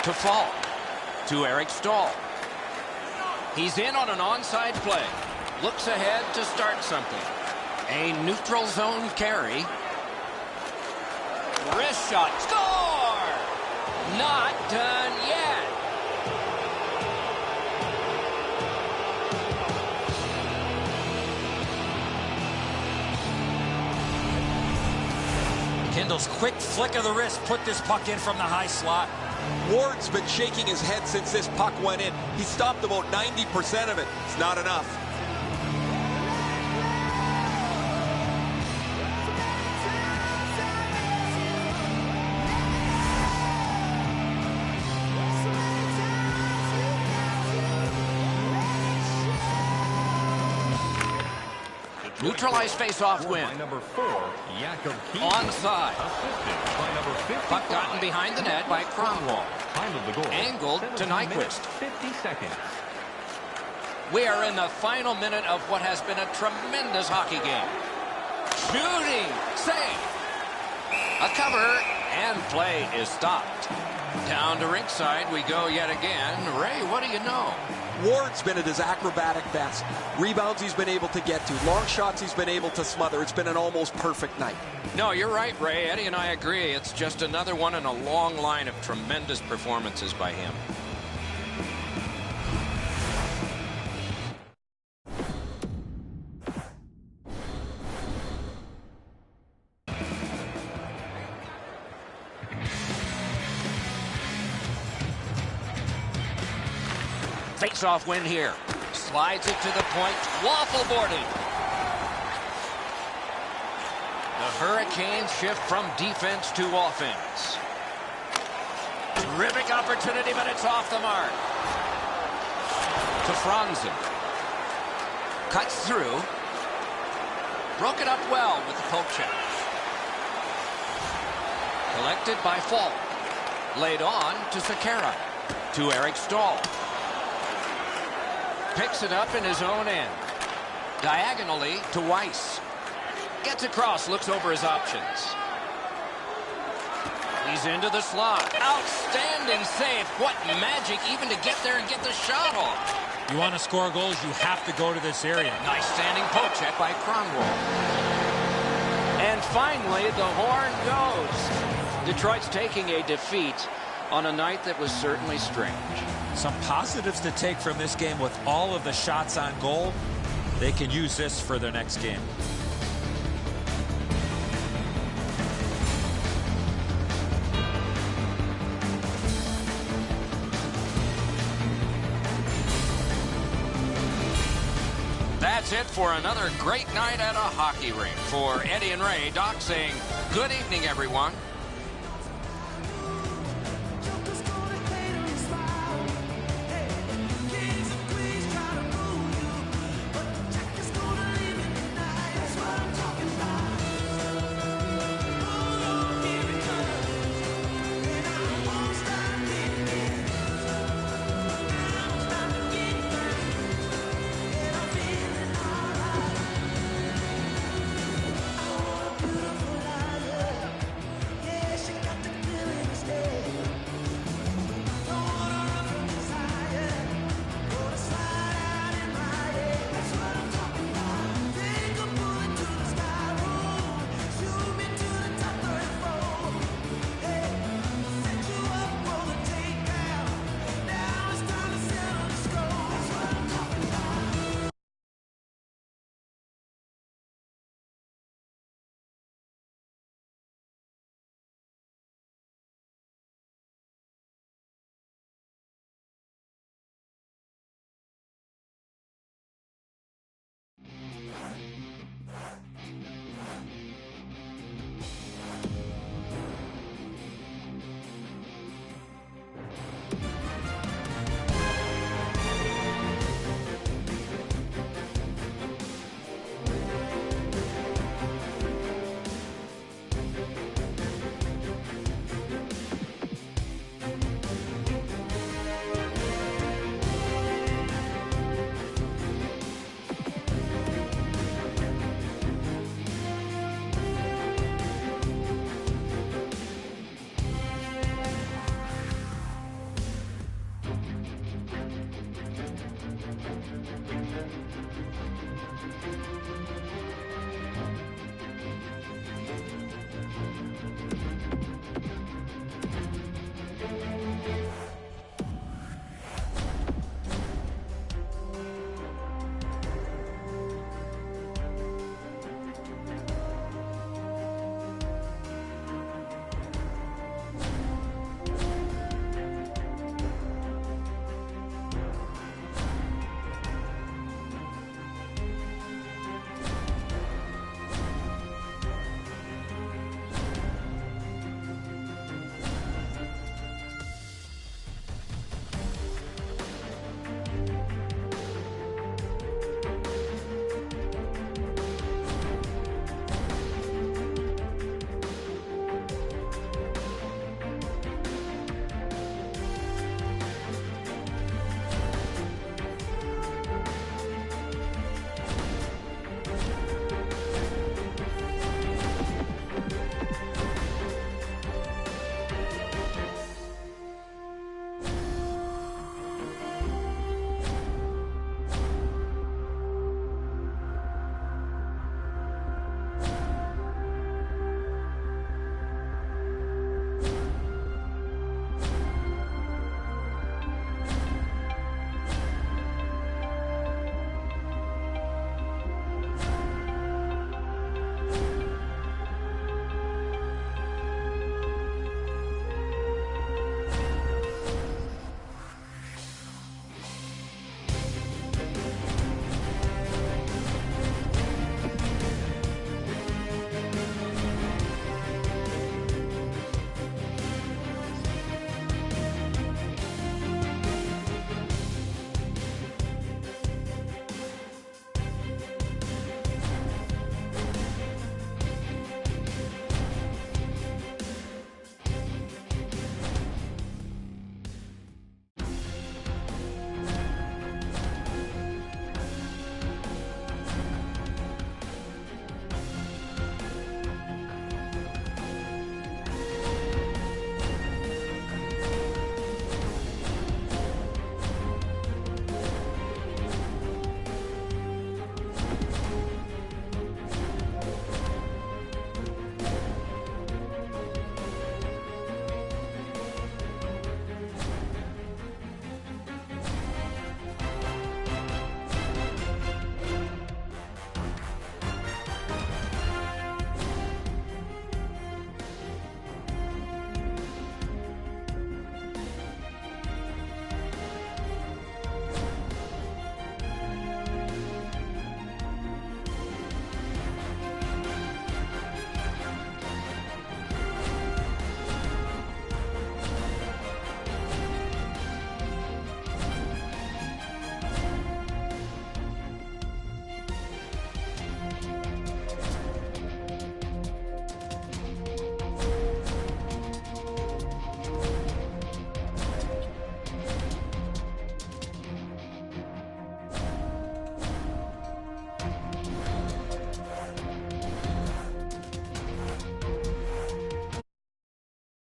Speaker 1: To Falk. To Eric Stahl. He's in on an onside play. Looks ahead to start something. A neutral zone carry. Wrist shot. Score! Not done yet.
Speaker 2: Kindle's quick flick of the wrist put this puck in from the high slot.
Speaker 3: Ward's been shaking his head since this puck went in. He stopped about 90% of it. It's not enough.
Speaker 1: Neutralized face-off win. Onside. Puck gotten behind the net by Cromwell. Angled to Nyquist.
Speaker 4: 50 seconds.
Speaker 1: We are in the final minute of what has been a tremendous hockey game. Shooting. Save. A cover. And play is stopped. Down to rinkside we go yet again. Ray, what do you know?
Speaker 3: Ward's been at his acrobatic best. Rebounds he's been able to get to. Long shots he's been able to smother. It's been an almost perfect night.
Speaker 1: No, you're right, Ray. Eddie and I agree. It's just another one in a long line of tremendous performances by him. Face-off win here. Slides it to the point. Waffle boarding. The Hurricanes shift from defense to offense. Terrific opportunity, but it's off the mark. To Franzen. Cuts through. Broke it up well with the poke check. Collected by Falk. Laid on to Sekera. To Eric Stahl. Picks it up in his own end. Diagonally to Weiss. Gets across, looks over his options. He's into the slot. Outstanding save. What magic even to get there and get the shot off.
Speaker 2: You want to score goals, you have to go to this area.
Speaker 1: Nice standing poke check by Cromwell. And finally, the horn goes. Detroit's taking a defeat on a night that was certainly strange.
Speaker 2: Some positives to take from this game with all of the shots on goal. They can use this for their next game.
Speaker 1: That's it for another great night at a hockey rink. For Eddie and Ray, Doc saying good evening, everyone.